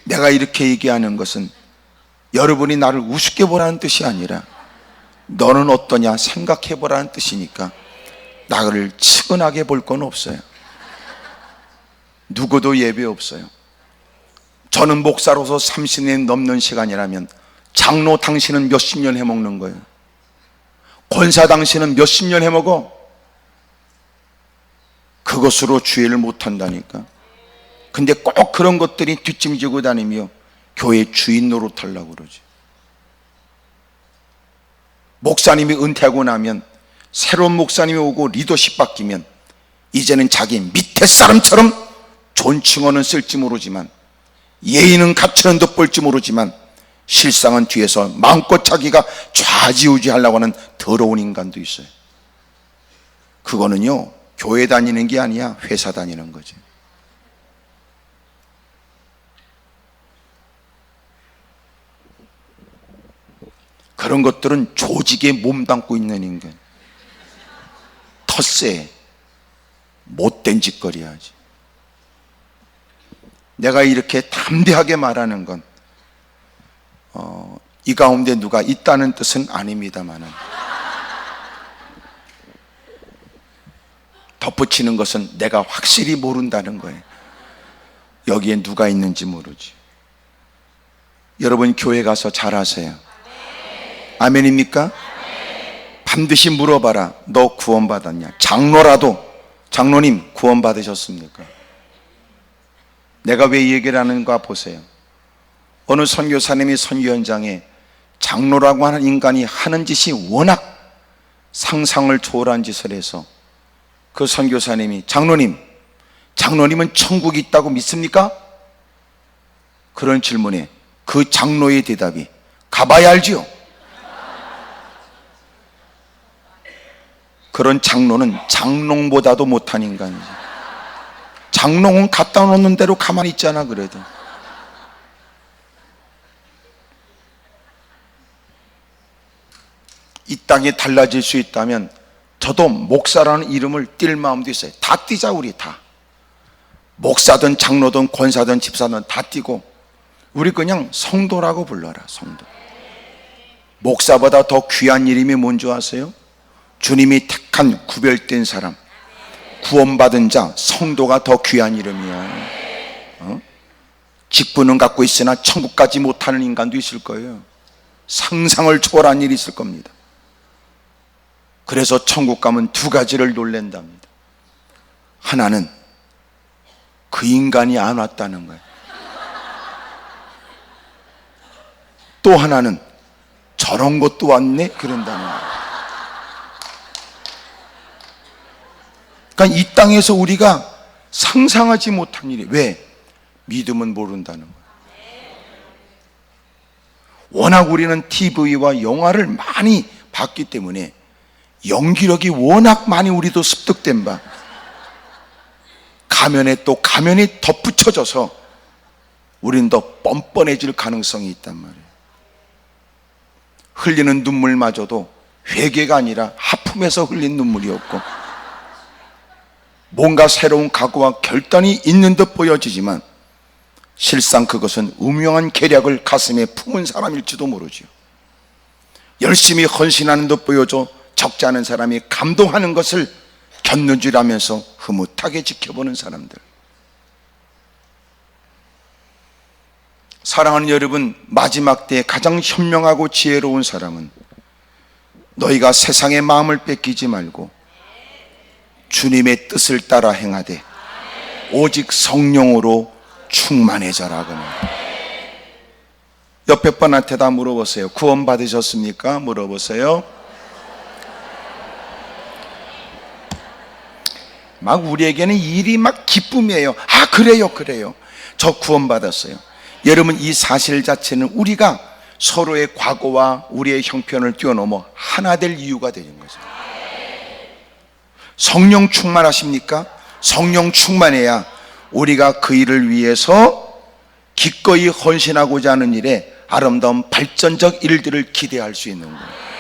내가 이렇게 얘기하는 것은 여러분이 나를 우습게 보라는 뜻이 아니라 너는 어떠냐 생각해 보라는 뜻이니까 나를 측은하게 볼 건 없어요. 누구도 예배 없어요. 저는 목사로서 30년 넘는 시간이라면 장로 당신은 몇십 년 해먹는 거예요. 권사 당신은 몇십 년 해먹어. 그것으로 주의를 못한다니까. 근데 꼭 그런 것들이 뒷짐지고 다니며 교회 주인 노릇하려고 그러지. 목사님이 은퇴하고 나면 새로운 목사님이 오고 리더십 바뀌면 이제는 자기 밑에 사람처럼 존칭어는 쓸지 모르지만, 예의는 갖추는 듯 볼지 모르지만, 실상은 뒤에서 마음껏 자기가 좌지우지하려고 하는 더러운 인간도 있어요. 그거는요, 교회 다니는 게 아니야, 회사 다니는 거지. 그런 것들은 조직에 몸담고 있는 인간, 텃세, 못된 짓거리 하지. 내가 이렇게 담대하게 말하는 건 이 가운데 누가 있다는 뜻은 아닙니다만은, 덧붙이는 것은 내가 확실히 모른다는 거예요. 여기에 누가 있는지 모르지. 여러분 교회 가서 잘하세요. 아멘입니까? 반드시 물어봐라. 너 구원받았냐? 장로라도, 장로님 구원받으셨습니까? 내가 왜 이 얘기를 하는가 보세요. 어느 선교사님이 선교 현장에 장로라고 하는 인간이 하는 짓이 워낙 상상을 초월한 짓을 해서 그 선교사님이, 장로님은 천국이 있다고 믿습니까? 그런 질문에 그 장로의 대답이, 가봐야 알지요. 그런 장로는 장롱보다도 못한 인간이죠. 장롱은 갖다 놓는 대로 가만히 있잖아. 그래도 이 땅에 달라질 수 있다면 저도 목사라는 이름을 띌 마음도 있어요. 다 띄자. 우리 다 목사든 장로든 권사든 집사든 다 띄고 우리 그냥 성도라고 불러라. 성도. 목사보다 더 귀한 이름이 뭔지 아세요? 주님이 택한 구별된 사람, 구원받은 자, 성도가 더 귀한 이름이야. 직분은 갖고 있으나 천국 가지 못하는 인간도 있을 거예요. 상상을 초월한 일이 있을 겁니다. 그래서 천국 가면 두 가지를 놀랜답니다. 하나는 그 인간이 안 왔다는 거예요. 또 하나는 저런 것도 왔네? 그런다는 거예요. 그러니까 이 땅에서 우리가 상상하지 못한 일이, 왜? 믿음은 모른다는 거예요. 워낙 우리는 TV와 영화를 많이 봤기 때문에 연기력이 워낙 많이 우리도 습득된 바, 가면에 또 가면이 덧붙여져서 우리는 더 뻔뻔해질 가능성이 있단 말이에요. 흘리는 눈물마저도 회개가 아니라 하품에서 흘린 눈물이었고, 뭔가 새로운 각오와 결단이 있는 듯 보여지지만 실상 그것은 음흉한 계략을 가슴에 품은 사람일지도 모르지요. 열심히 헌신하는 듯 보여줘 적지 않은 사람이 감동하는 것을 곁눈질하면서 흐뭇하게 지켜보는 사람들. 사랑하는 여러분, 마지막 때에 가장 현명하고 지혜로운 사람은 너희가 세상의 마음을 뺏기지 말고 주님의 뜻을 따라 행하되 오직 성령으로 충만해져라. 옆에 분한테 다 물어보세요. 구원 받으셨습니까? 물어보세요. 막 우리에게는 일이 막 기쁨이에요. 아, 그래요. 저 구원 받았어요. 여러분, 이 사실 자체는 우리가 서로의 과거와 우리의 형편을 뛰어넘어 하나 될 이유가 되는 거죠. 성령 충만하십니까? 성령 충만해야 우리가 그 일을 위해서 기꺼이 헌신하고자 하는 일에 아름다운 발전적 일들을 기대할 수 있는 거예요.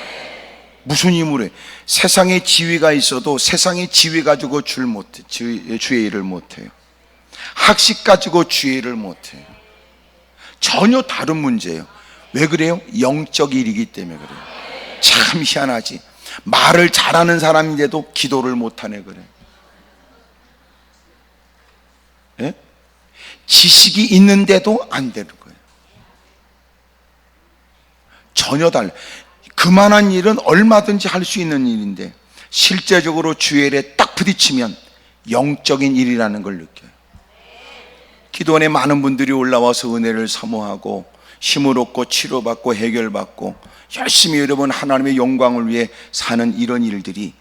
무슨 힘으로 해? 세상에 지위가 있어도 세상의 지위 가지고 주의 일을 못해요. 학식 가지고 주의 일을 못해요. 전혀 다른 문제예요. 왜 그래요? 영적 일이기 때문에 그래요. 참 희한하지. 말을 잘하는 사람인데도 기도를 못하네 그래. 예? 지식이 있는데도 안 되는 거예요. 전혀 달라. 그만한 일은 얼마든지 할 수 있는 일인데 실제적으로 주의 일에 딱 부딪히면 영적인 일이라는 걸 느껴요. 기도원에 많은 분들이 올라와서 은혜를 사모하고 힘을 얻고 치료받고 해결받고 열심히 여러분 하나님의 영광을 위해 사는 이런 일들이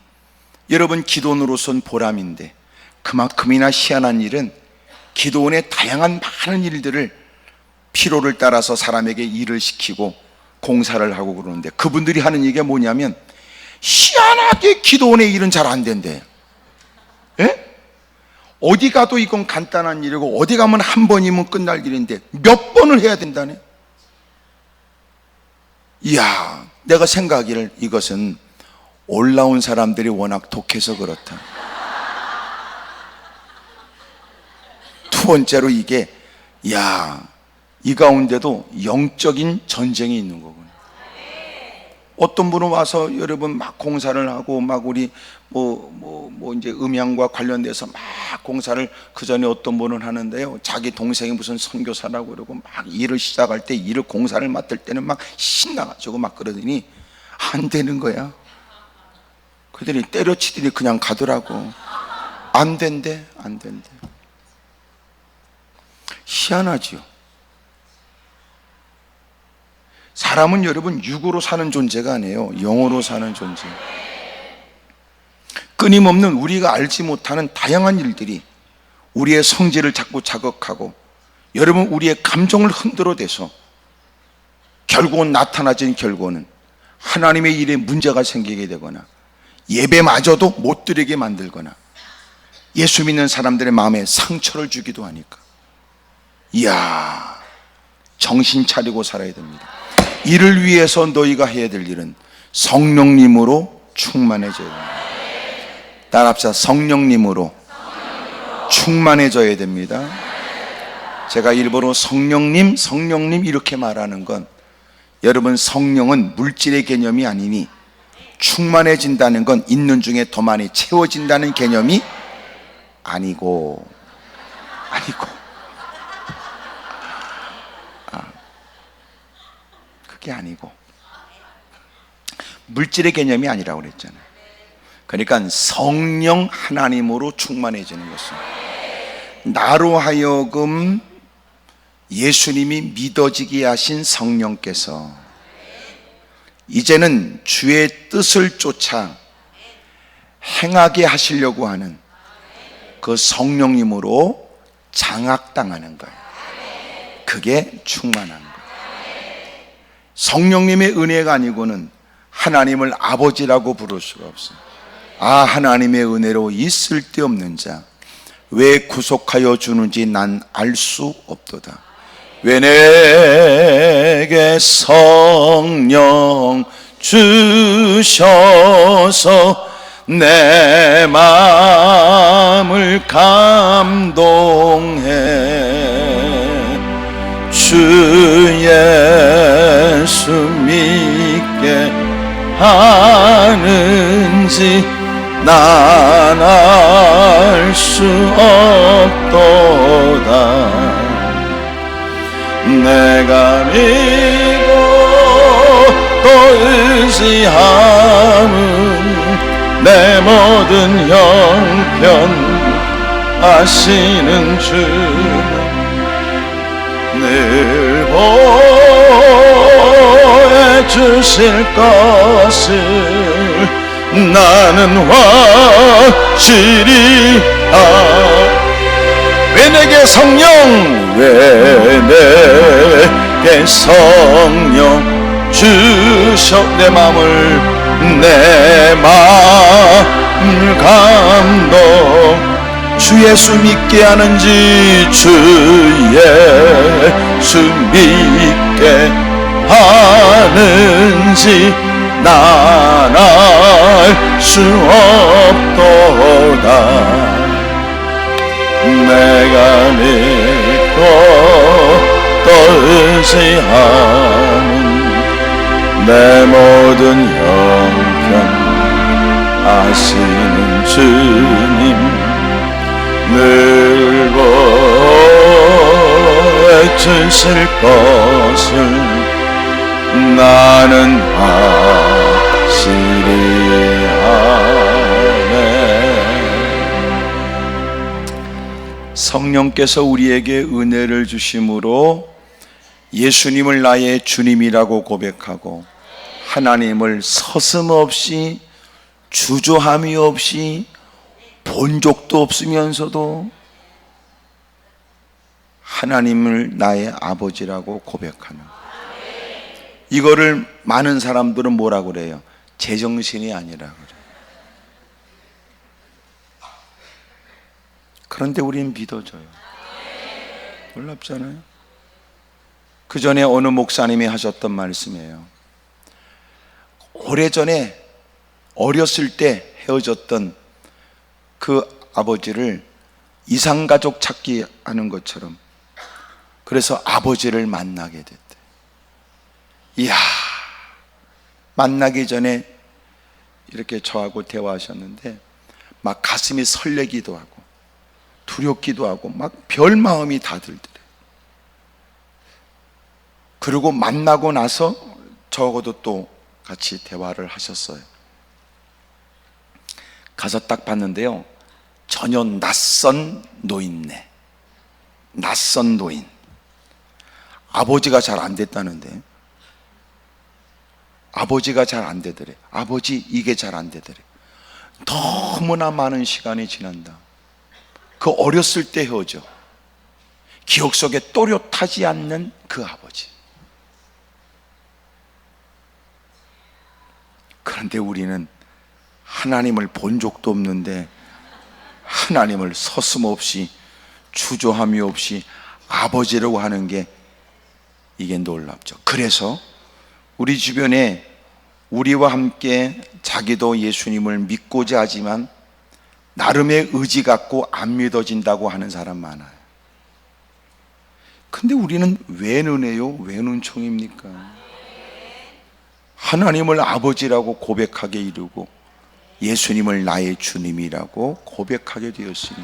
여러분 기도원으로선 보람인데, 그만큼이나 희한한 일은 기도원의 다양한 많은 일들을 필요를 따라서 사람에게 일을 시키고 공사를 하고 그러는데, 그분들이 하는 얘기가 뭐냐면 희한하게 기도원의 일은 잘 안 된대. 예? 어디 가도 이건 간단한 일이고 어디 가면 한 번이면 끝날 일인데 몇 번을 해야 된다네. 이야, 내가 생각하기를 이것은 올라온 사람들이 워낙 독해서 그렇다. 두 번째로 이게, 이야, 이 가운데도 영적인 전쟁이 있는 거구나. 어떤 분은 와서 여러분 막 공사를 하고 막 우리 이제 음향과 관련돼서 막 공사를 그 전에 어떤 분은 하는데요. 자기 동생이 무슨 선교사라고 그러고 막 일을 시작할 때 일을 공사를 맡을 때는 막 신나가지고 막 그러더니 안 되는 거야. 그들이 때려치더니 그냥 가더라고. 안 된대. 희한하지요. 사람은 여러분 육으로 사는 존재가 아니에요. 영으로 사는 존재. 끊임없는 우리가 알지 못하는 다양한 일들이 우리의 성질을 자꾸 자극하고 여러분 우리의 감정을 흔들어대서 결국은 나타나진 결과는 하나님의 일에 문제가 생기게 되거나 예배마저도 못 드리게 만들거나 예수 믿는 사람들의 마음에 상처를 주기도 하니까 이야, 정신 차리고 살아야 됩니다. 이를 위해서 너희가 해야 될 일은 성령님으로 충만해져야 됩니다. 따라합시다. 성령님으로 충만해져야 됩니다. 제가 일부러 성령님 이렇게 말하는 건 여러분 성령은 물질의 개념이 아니니 충만해진다는 건 있는 중에 더 많이 채워진다는 개념이 아니고 그게 아니고 물질의 개념이 아니라고 그랬잖아요. 그러니까 성령 하나님으로 충만해지는 것은 나로 하여금 예수님이 믿어지게 하신 성령께서 이제는 주의 뜻을 쫓아 행하게 하시려고 하는 그 성령님으로 장악당하는 거예요. 그게 충만한 거예요. 성령님의 은혜가 아니고는 하나님을 아버지라고 부를 수가 없어요. 아, 하나님의 은혜로 이 쓸데없는 자 왜 구속하여 주는지 난 알 수 없도다. 왜 내게 성령 주셔서 내 마음을 감동해 주 예수 믿게 하는지 난 알 수 없도다. 내가 믿고 또 의지함은 내 모든 형편 아시는 주 늘 보여주실 것을 나는 확실히 왜 내게 성령 왜 내게 성령 주셔 내 마음을 감동 주 예수 믿게 하는지 주 예수 믿게 하는지 난 알 수 없도다. 내가 믿고 또 의지하는 내 모든 형편 아시는 주님 늘 보여주실 것을 나는 확실히 아네. 성령께서 우리에게 은혜를 주심으로 예수님을 나의 주님이라고 고백하고 하나님을 서슴없이 주저함이 없이 본 적도 없으면서도 하나님을 나의 아버지라고 고백하는 이거를 많은 사람들은 뭐라고 그래요? 제정신이 아니라고 그래요. 그런데 우리는 믿어져요. 놀랍잖아요. 그 전에 어느 목사님이 하셨던 말씀이에요. 오래전에 어렸을 때 헤어졌던 그 아버지를 이상가족 찾기 하는 것처럼 그래서 아버지를 만나게 됐대. 이야, 만나기 전에 이렇게 저하고 대화하셨는데 막 가슴이 설레기도 하고 두렵기도 하고 막 별 마음이 다 들더래요. 그리고 만나고 나서 저하고도 또 같이 대화를 하셨어요. 가서 딱 봤는데요, 전혀 낯선 노인네, 낯선 노인. 아버지가 잘 안 됐다는데, 아버지가 잘 안 되더래. 아버지 이게 잘 안 되더래. 너무나 많은 시간이 지난다. 그 어렸을 때 헤어져 기억 속에 또렷하지 않는 그 아버지. 그런데 우리는 하나님을 본 적도 없는데 하나님을 서슴없이 주저함이 없이 아버지라고 하는 게 이게 놀랍죠. 그래서 우리 주변에 우리와 함께 자기도 예수님을 믿고자 하지만 나름의 의지 갖고 안 믿어진다고 하는 사람 많아요. 근데 우리는 왜 눈해요? 왜 눈총입니까? 하나님을 아버지라고 고백하게 이르고 예수님을 나의 주님이라고 고백하게 되었으니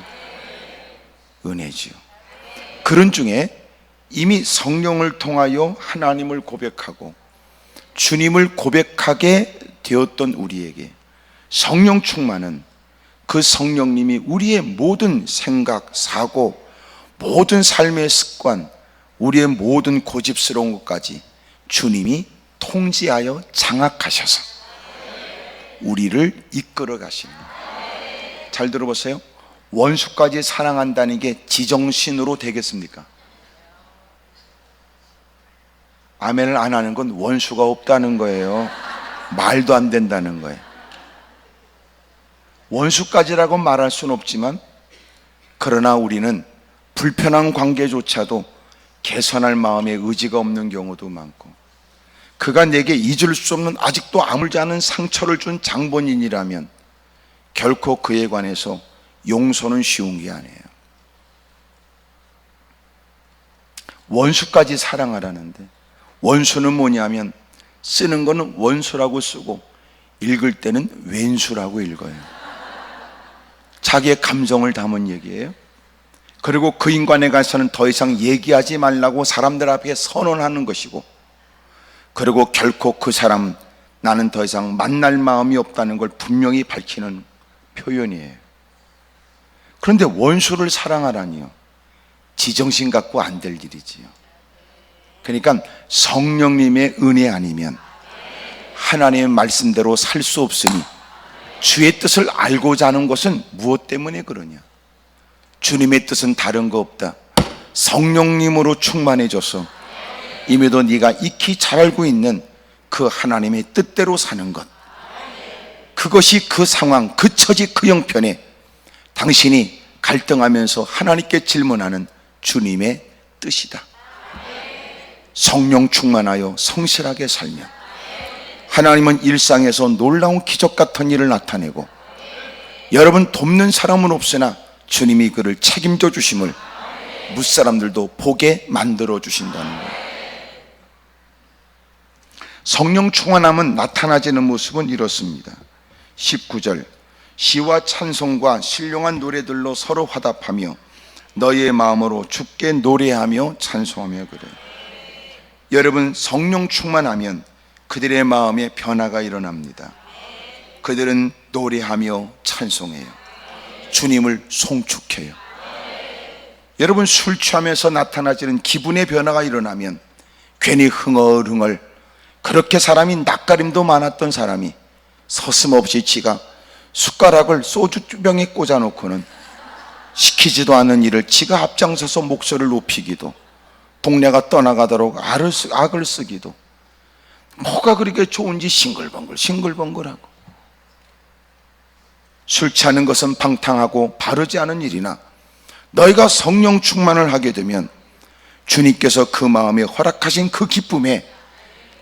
은혜지요. 그런 중에 이미 성령을 통하여 하나님을 고백하고 주님을 고백하게 되었던 우리에게 성령 충만은 그 성령님이 우리의 모든 생각, 사고, 모든 삶의 습관, 우리의 모든 고집스러운 것까지 주님이 통제하여 장악하셔서 우리를 이끌어 가십니다. 잘 들어보세요. 원수까지 사랑한다는 게 지정신으로 되겠습니까? 아멘을 안 하는 건 원수가 없다는 거예요. 말도 안 된다는 거예요. 원수까지라고 말할 수는 없지만, 그러나 우리는 불편한 관계조차도 개선할 마음의 의지가 없는 경우도 많고, 그가 내게 잊을 수 없는 아직도 아물지 않은 상처를 준 장본인이라면 결코 그에 관해서 용서는 쉬운 게 아니에요. 원수까지 사랑하라는데, 원수는 뭐냐면 쓰는 거는 원수라고 쓰고 읽을 때는 왼수라고 읽어요. 자기의 감정을 담은 얘기예요. 그리고 그 인간에 관해서는 더 이상 얘기하지 말라고 사람들 앞에 선언하는 것이고, 그리고 결코 그 사람 나는 더 이상 만날 마음이 없다는 걸 분명히 밝히는 표현이에요. 그런데 원수를 사랑하라니요, 지정신 갖고 안 될 일이지요. 그러니까 성령님의 은혜 아니면 하나님의 말씀대로 살 수 없으니, 주의 뜻을 알고자 하는 것은 무엇 때문에 그러냐? 주님의 뜻은 다른 거 없다. 성령님으로 충만해져서 이미도 네가 익히 잘 알고 있는 그 하나님의 뜻대로 사는 것, 그것이 그 상황, 그 처지, 그 형편에 당신이 갈등하면서 하나님께 질문하는 주님의 뜻이다. 성령 충만하여 성실하게 살면 하나님은 일상에서 놀라운 기적 같은 일을 나타내고, 여러분 돕는 사람은 없으나 주님이 그를 책임져 주심을 무사람들도 보게 만들어 주신다는 거예요. 성령 충만함은 나타나지는 모습은 이렇습니다. 19절, 시와 찬송과 신령한 노래들로 서로 화답하며 너희의 마음으로 주께 노래하며 찬송하며 그래. 여러분, 성령 충만하면 그들의 마음에 변화가 일어납니다. 그들은 노래하며 찬송해요. 주님을 송축해요. 여러분, 술 취하면서 나타나지는 기분의 변화가 일어나면 괜히 흥얼흥얼, 그렇게 사람이 낯가림도 많았던 사람이 서슴없이 지가 숟가락을 소주병에 꽂아놓고는 시키지도 않은 일을 지가 앞장서서 목소리를 높이기도, 동네가 떠나가도록 악을 쓰기도, 뭐가 그렇게 좋은지 싱글벙글하고, 술 취하는 것은 방탕하고 바르지 않은 일이나 너희가 성령 충만을 하게 되면 주님께서 그 마음에 허락하신 그 기쁨에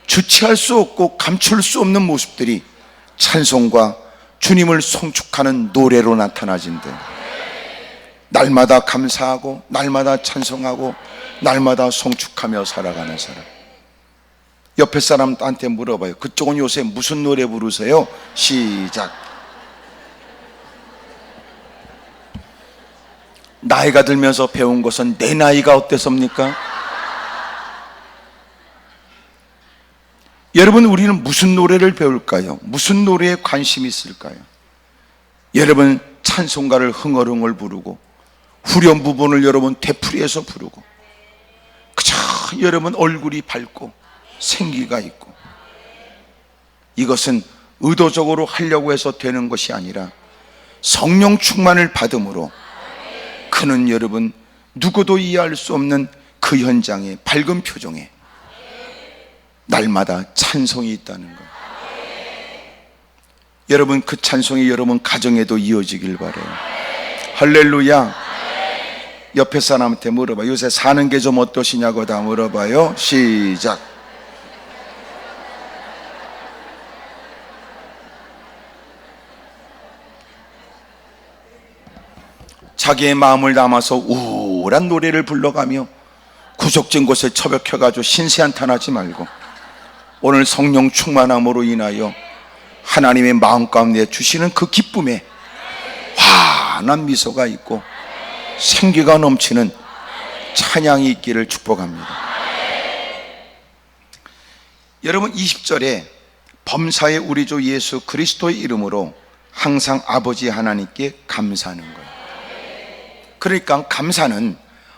주체할 수 없고 감출 수 없는 모습들이 찬송과 주님을 송축하는 노래로 나타나진대. 날마다 감사하고 날마다 찬송하고 날마다 송축하며 살아가는 사람, 옆에 사람한테 물어봐요. 그쪽은 요새 무슨 노래 부르세요? 시작. 나이가 들면서 배운 것은 내 나이가 어때서입니까? 여러분, 우리는 무슨 노래를 배울까요? 무슨 노래에 관심이 있을까요? 여러분, 찬송가를 흥얼흥얼 부르고 후렴 부분을 여러분 되풀이해서 부르고 그저 여러분 얼굴이 밝고 생기가 있고, 이것은 의도적으로 하려고 해서 되는 것이 아니라 성령 충만을 받음으로 그는 여러분 누구도 이해할 수 없는 그 현장에 밝은 표정에 날마다 찬송이 있다는 것. 여러분, 그 찬송이 여러분 가정에도 이어지길 바라요. 할렐루야. 옆에 사람한테 물어봐. 요새 사는 게 좀 어떠시냐고 다 물어봐요. 시작. 자기의 마음을 담아서 우울한 노래를 불러가며 구속진 곳에 처벽혀가지고 신세한탄하지 말고 오늘 성령 충만함으로 인하여 하나님의 마음 가운데 주시는 그 기쁨에 환한 미소가 있고 생기가 넘치는 찬양이 있기를 축복합니다. 여러분, 20절에 범사의 우리 주 예수 그리스도의 이름으로 항상 아버지 하나님께 감사하는 거예요. 그러니까 감사는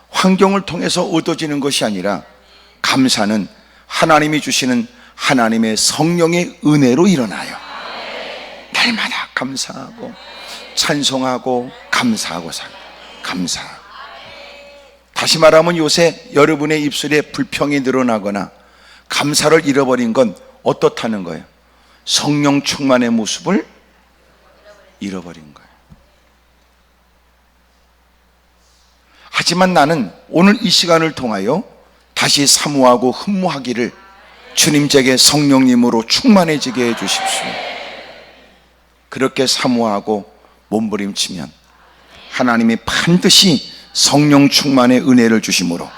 환경을 통해서 얻어지는 것이 아니라 감사는 하나님이 주시는 하나님의 성령의 은혜로 일어나요. 날마다 감사하고 찬송하고 감사하고 살아요. 감사. 다시 말하면 요새 여러분의 입술에 불평이 늘어나거나 감사를 잃어버린 건 어떻다는 거예요? 성령 충만의 모습을 잃어버린 거예요. 하지만 나는 오늘 이 시간을 통하여 다시 사모하고 흠모하기를 주님 제게 성령님으로 충만해지게 해주십시오. 그렇게 사모하고 몸부림치면 하나님이 반드시 성령 충만의 은혜를 주심으로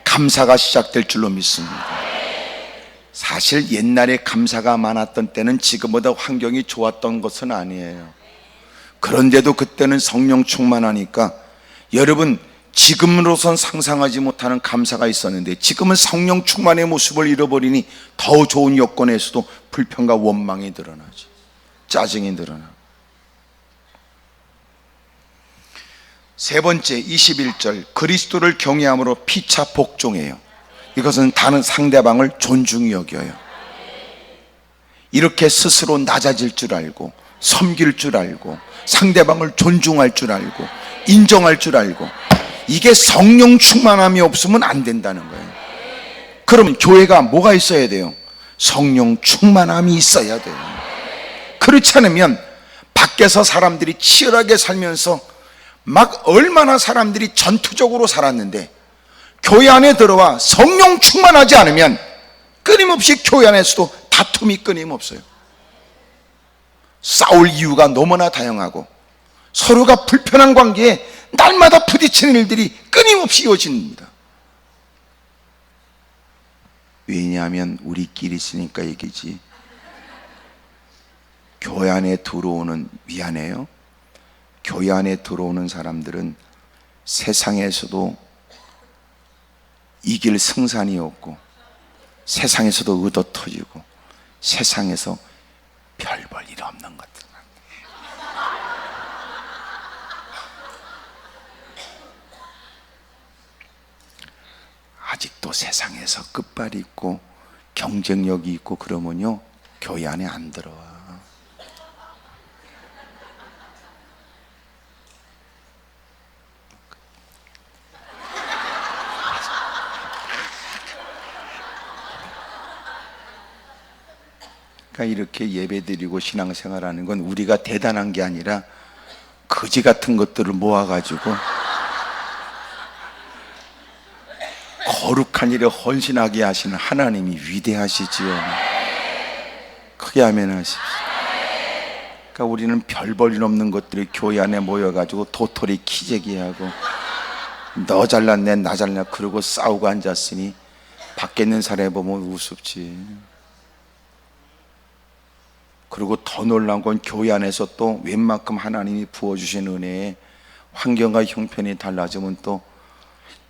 감사가 시작될 줄로 믿습니다. 사실 옛날에 감사가 많았던 때는 지금보다 환경이 좋았던 것은 아니에요. 그런데도 그때는 성령 충만하니까 여러분, 지금으로선 상상하지 못하는 감사가 있었는데 지금은 성령 충만의 모습을 잃어버리니 더 좋은 여건에서도 불평과 원망이 드러나죠. 짜증이 드러나고. 세 번째, 21절 그리스도를 경외함으로 피차 복종해요. 이것은 다른 상대방을 존중히 여겨요. 이렇게 스스로 낮아질 줄 알고 섬길 줄 알고 상대방을 존중할 줄 알고 인정할 줄 알고, 이게 성령 충만함이 없으면 안 된다는 거예요. 그러면 교회가 뭐가 있어야 돼요? 성령 충만함이 있어야 돼요. 그렇지 않으면 밖에서 사람들이 치열하게 살면서 막 얼마나 사람들이 전투적으로 살았는데 교회 안에 들어와 성령 충만하지 않으면 끊임없이 교회 안에서도 다툼이 끊임없어요. 싸울 이유가 너무나 다양하고 서로가 불편한 관계에 날마다 부딪히는 일들이 끊임없이 이어집니다. 왜냐하면 우리끼리 있으니까 얘기지. 교회 안에 들어오는, 미안해요, 교회 안에 들어오는 사람들은 세상에서도 이길 승산이 없고 세상에서도 얻어 터지고 세상에서 별 볼 일 없는 것들. 아직도 세상에서 끝발이 있고 경쟁력이 있고 그러면요 교회 안에 안 들어와. 그러니까 이렇게 예배드리고 신앙생활하는 건 우리가 대단한 게 아니라 거지 같은 것들을 모아가지고 거룩한 일에 헌신하게 하시는 하나님이 위대하시지요. 크게 아멘 하십시오. 그러니까 우리는 별 볼 일 없는 것들이 교회 안에 모여가지고 도토리 키재기하고 너 잘났네 나 잘났네 그러고 싸우고 앉았으니 밖에 있는 사람이 보면 우습지. 그리고 더 놀라운 건 교회 안에서 또 웬만큼 하나님이 부어주신 은혜에 환경과 형편이 달라지면 또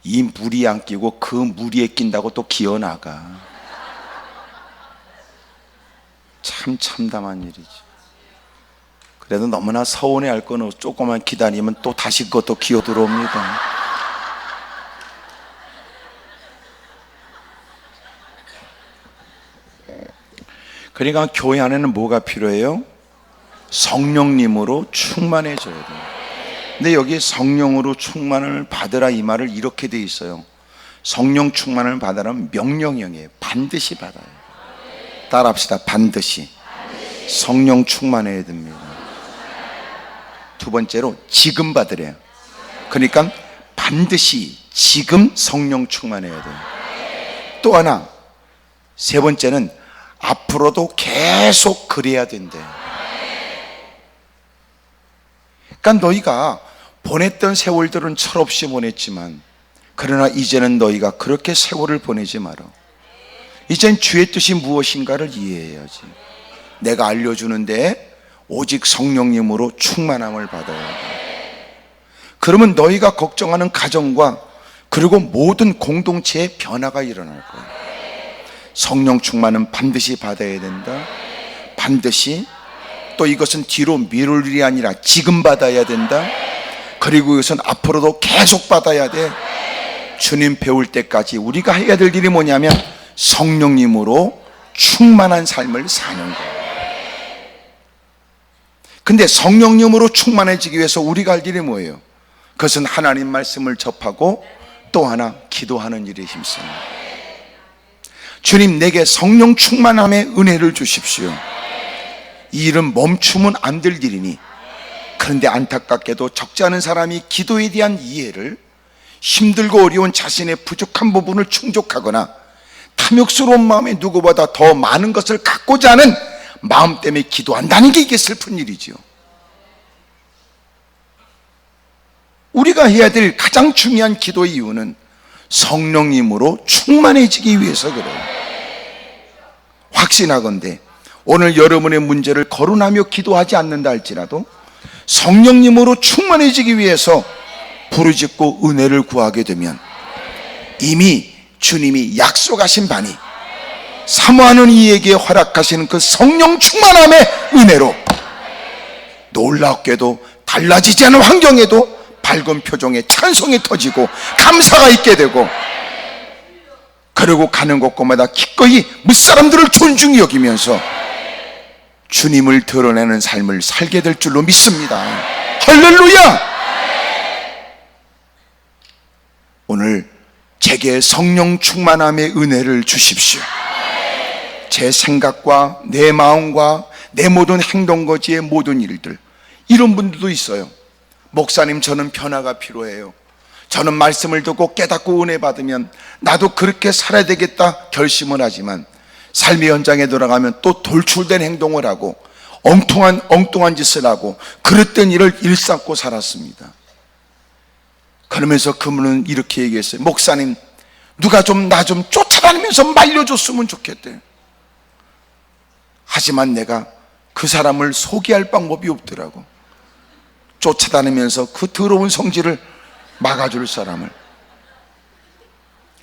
이 무리 안 끼고 그 무리에 낀다고 또 기어나가. 참 참담한 일이지. 그래도 너무나 서운해할 건 조금만 기다리면 또 다시 그것도 기어 들어옵니다. 그러니까 교회 안에는 뭐가 필요해요? 성령님으로 충만해져야 돼요. 근데 여기 성령으로 충만을 받으라 이 말을 이렇게 돼 있어요. 성령 충만을 받으라는 명령형이에요. 반드시 받아요. 따라합시다. 반드시. 성령 충만해야 됩니다. 두 번째로 지금 받으래요. 그러니까 반드시 지금 성령 충만해야 돼요. 또 하나, 세 번째는 앞으로도 계속 그래야 된대. 그러니까 너희가 보냈던 세월들은 철없이 보냈지만, 그러나 이제는 너희가 그렇게 세월을 보내지 마라. 이젠 주의 뜻이 무엇인가를 이해해야지. 내가 알려주는데 오직 성령님으로 충만함을 받아야 돼. 그러면 너희가 걱정하는 가정과 그리고 모든 공동체의 변화가 일어날 거야. 성령 충만은 반드시 받아야 된다. 반드시. 또 이것은 뒤로 미룰 일이 아니라 지금 받아야 된다. 그리고 이것은 앞으로도 계속 받아야 돼. 주님 배울 때까지 우리가 해야 될 일이 뭐냐면 성령님으로 충만한 삶을 사는 거예요. 근데 성령님으로 충만해지기 위해서 우리가 할 일이 뭐예요? 그것은 하나님 말씀을 접하고 또 하나 기도하는 일에 힘씁니다. 주님, 내게 성령 충만함의 은혜를 주십시오. 이 일은 멈추면 안 될 일이니, 그런데 안타깝게도 적지 않은 사람이 기도에 대한 이해를 힘들고 어려운 자신의 부족한 부분을 충족하거나 탐욕스러운 마음에 누구보다 더 많은 것을 갖고자 하는 마음 때문에 기도한다는 게 이게 슬픈 일이지요. 우리가 해야 될 가장 중요한 기도의 이유는 성령님으로 충만해지기 위해서 그래요. 확신하건대 오늘 여러분의 문제를 거론하며 기도하지 않는다 할지라도 성령님으로 충만해지기 위해서 부르짖고 은혜를 구하게 되면 이미 주님이 약속하신 바니 사모하는 이에게 허락하시는 그 성령 충만함의 은혜로 놀랍게도 달라지지 않은 환경에도 밝은 표정에 찬송이 터지고 감사가 있게 되고, 그리고 가는 곳곳마다 기꺼이 무사람들을 존중히 여기면서 주님을 드러내는 삶을 살게 될 줄로 믿습니다. 할렐루야! 오늘 제게 성령 충만함의 은혜를 주십시오. 제 생각과 내 마음과 내 모든 행동거지의 모든 일들, 이런 분들도 있어요. 목사님, 저는 변화가 필요해요. 저는 말씀을 듣고 깨닫고 은혜 받으면 나도 그렇게 살아야 되겠다 결심을 하지만 삶의 현장에 들어가면 또 돌출된 행동을 하고 엉뚱한 짓을 하고 그릇된 일을 일삼고 살았습니다. 그러면서 그분은 이렇게 얘기했어요. 목사님, 누가 좀 나 좀 쫓아다니면서 말려줬으면 좋겠대. 하지만 내가 그 사람을 소개할 방법이 없더라고. 쫓아다니면서 그 더러운 성질을 막아줄 사람을.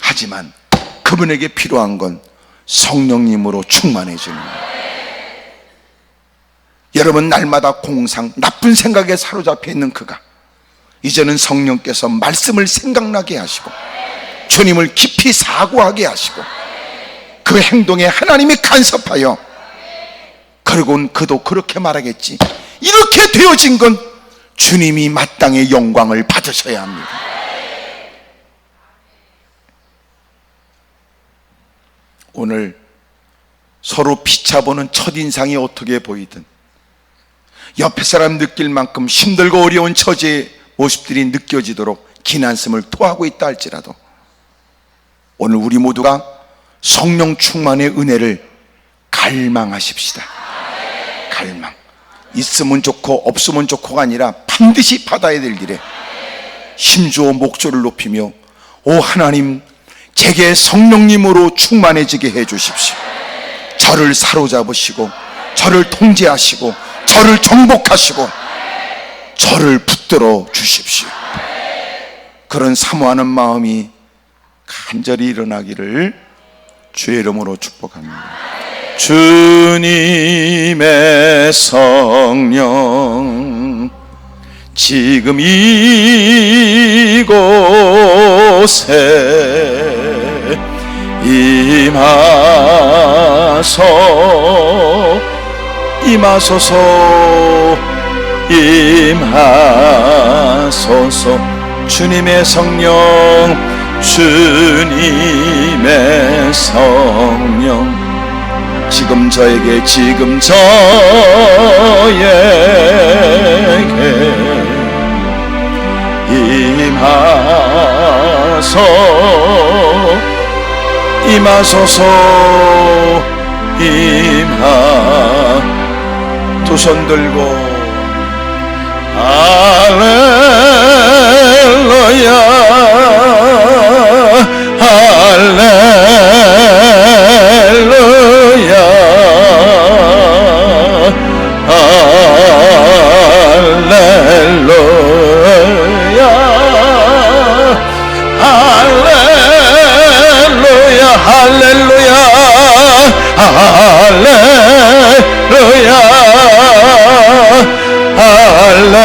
하지만 그분에게 필요한 건 성령님으로 충만해지는 거예요. 여러분, 날마다 공상, 나쁜 생각에 사로잡혀 있는 그가 이제는 성령께서 말씀을 생각나게 하시고 주님을 깊이 사고하게 하시고 그 행동에 하나님이 간섭하여, 그리고는 그도 그렇게 말하겠지. 이렇게 되어진 건 주님이 마땅히 영광을 받으셔야 합니다. 오늘 서로 피차보는 첫인상이 어떻게 보이든 옆에 사람 느낄 만큼 힘들고 어려운 처지의 모습들이 느껴지도록 기난심을 토하고 있다 할지라도 오늘 우리 모두가 성령 충만의 은혜를 갈망하십시다. 갈망. 있으면 좋고 없으면 좋고가 아니라 반드시 받아야 될 일에 힘주어 목소리를 높이며, 오 하나님, 제게 성령님으로 충만해지게 해 주십시오. 저를 사로잡으시고 저를 통제하시고 저를 정복하시고 저를 붙들어 주십시오. 그런 사모하는 마음이 간절히 일어나기를 주의 이름으로 축복합니다. 주님의 성령 지금 이곳에 임하소서 주님의 성령 주님의 성령 지금 저에게 지금 저에게 임하소서 두 손 들고 할렐루야 할렐루야 할렐루야 할렐루야 할렐루야 할렐루야 할렐루야 할렐루야 할렐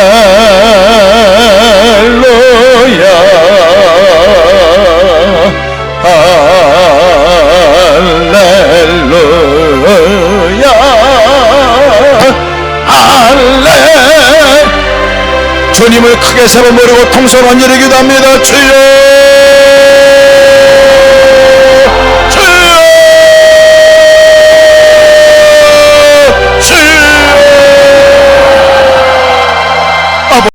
주님을 크게 세워 모르고 통성한 일을 기도합니다. 주여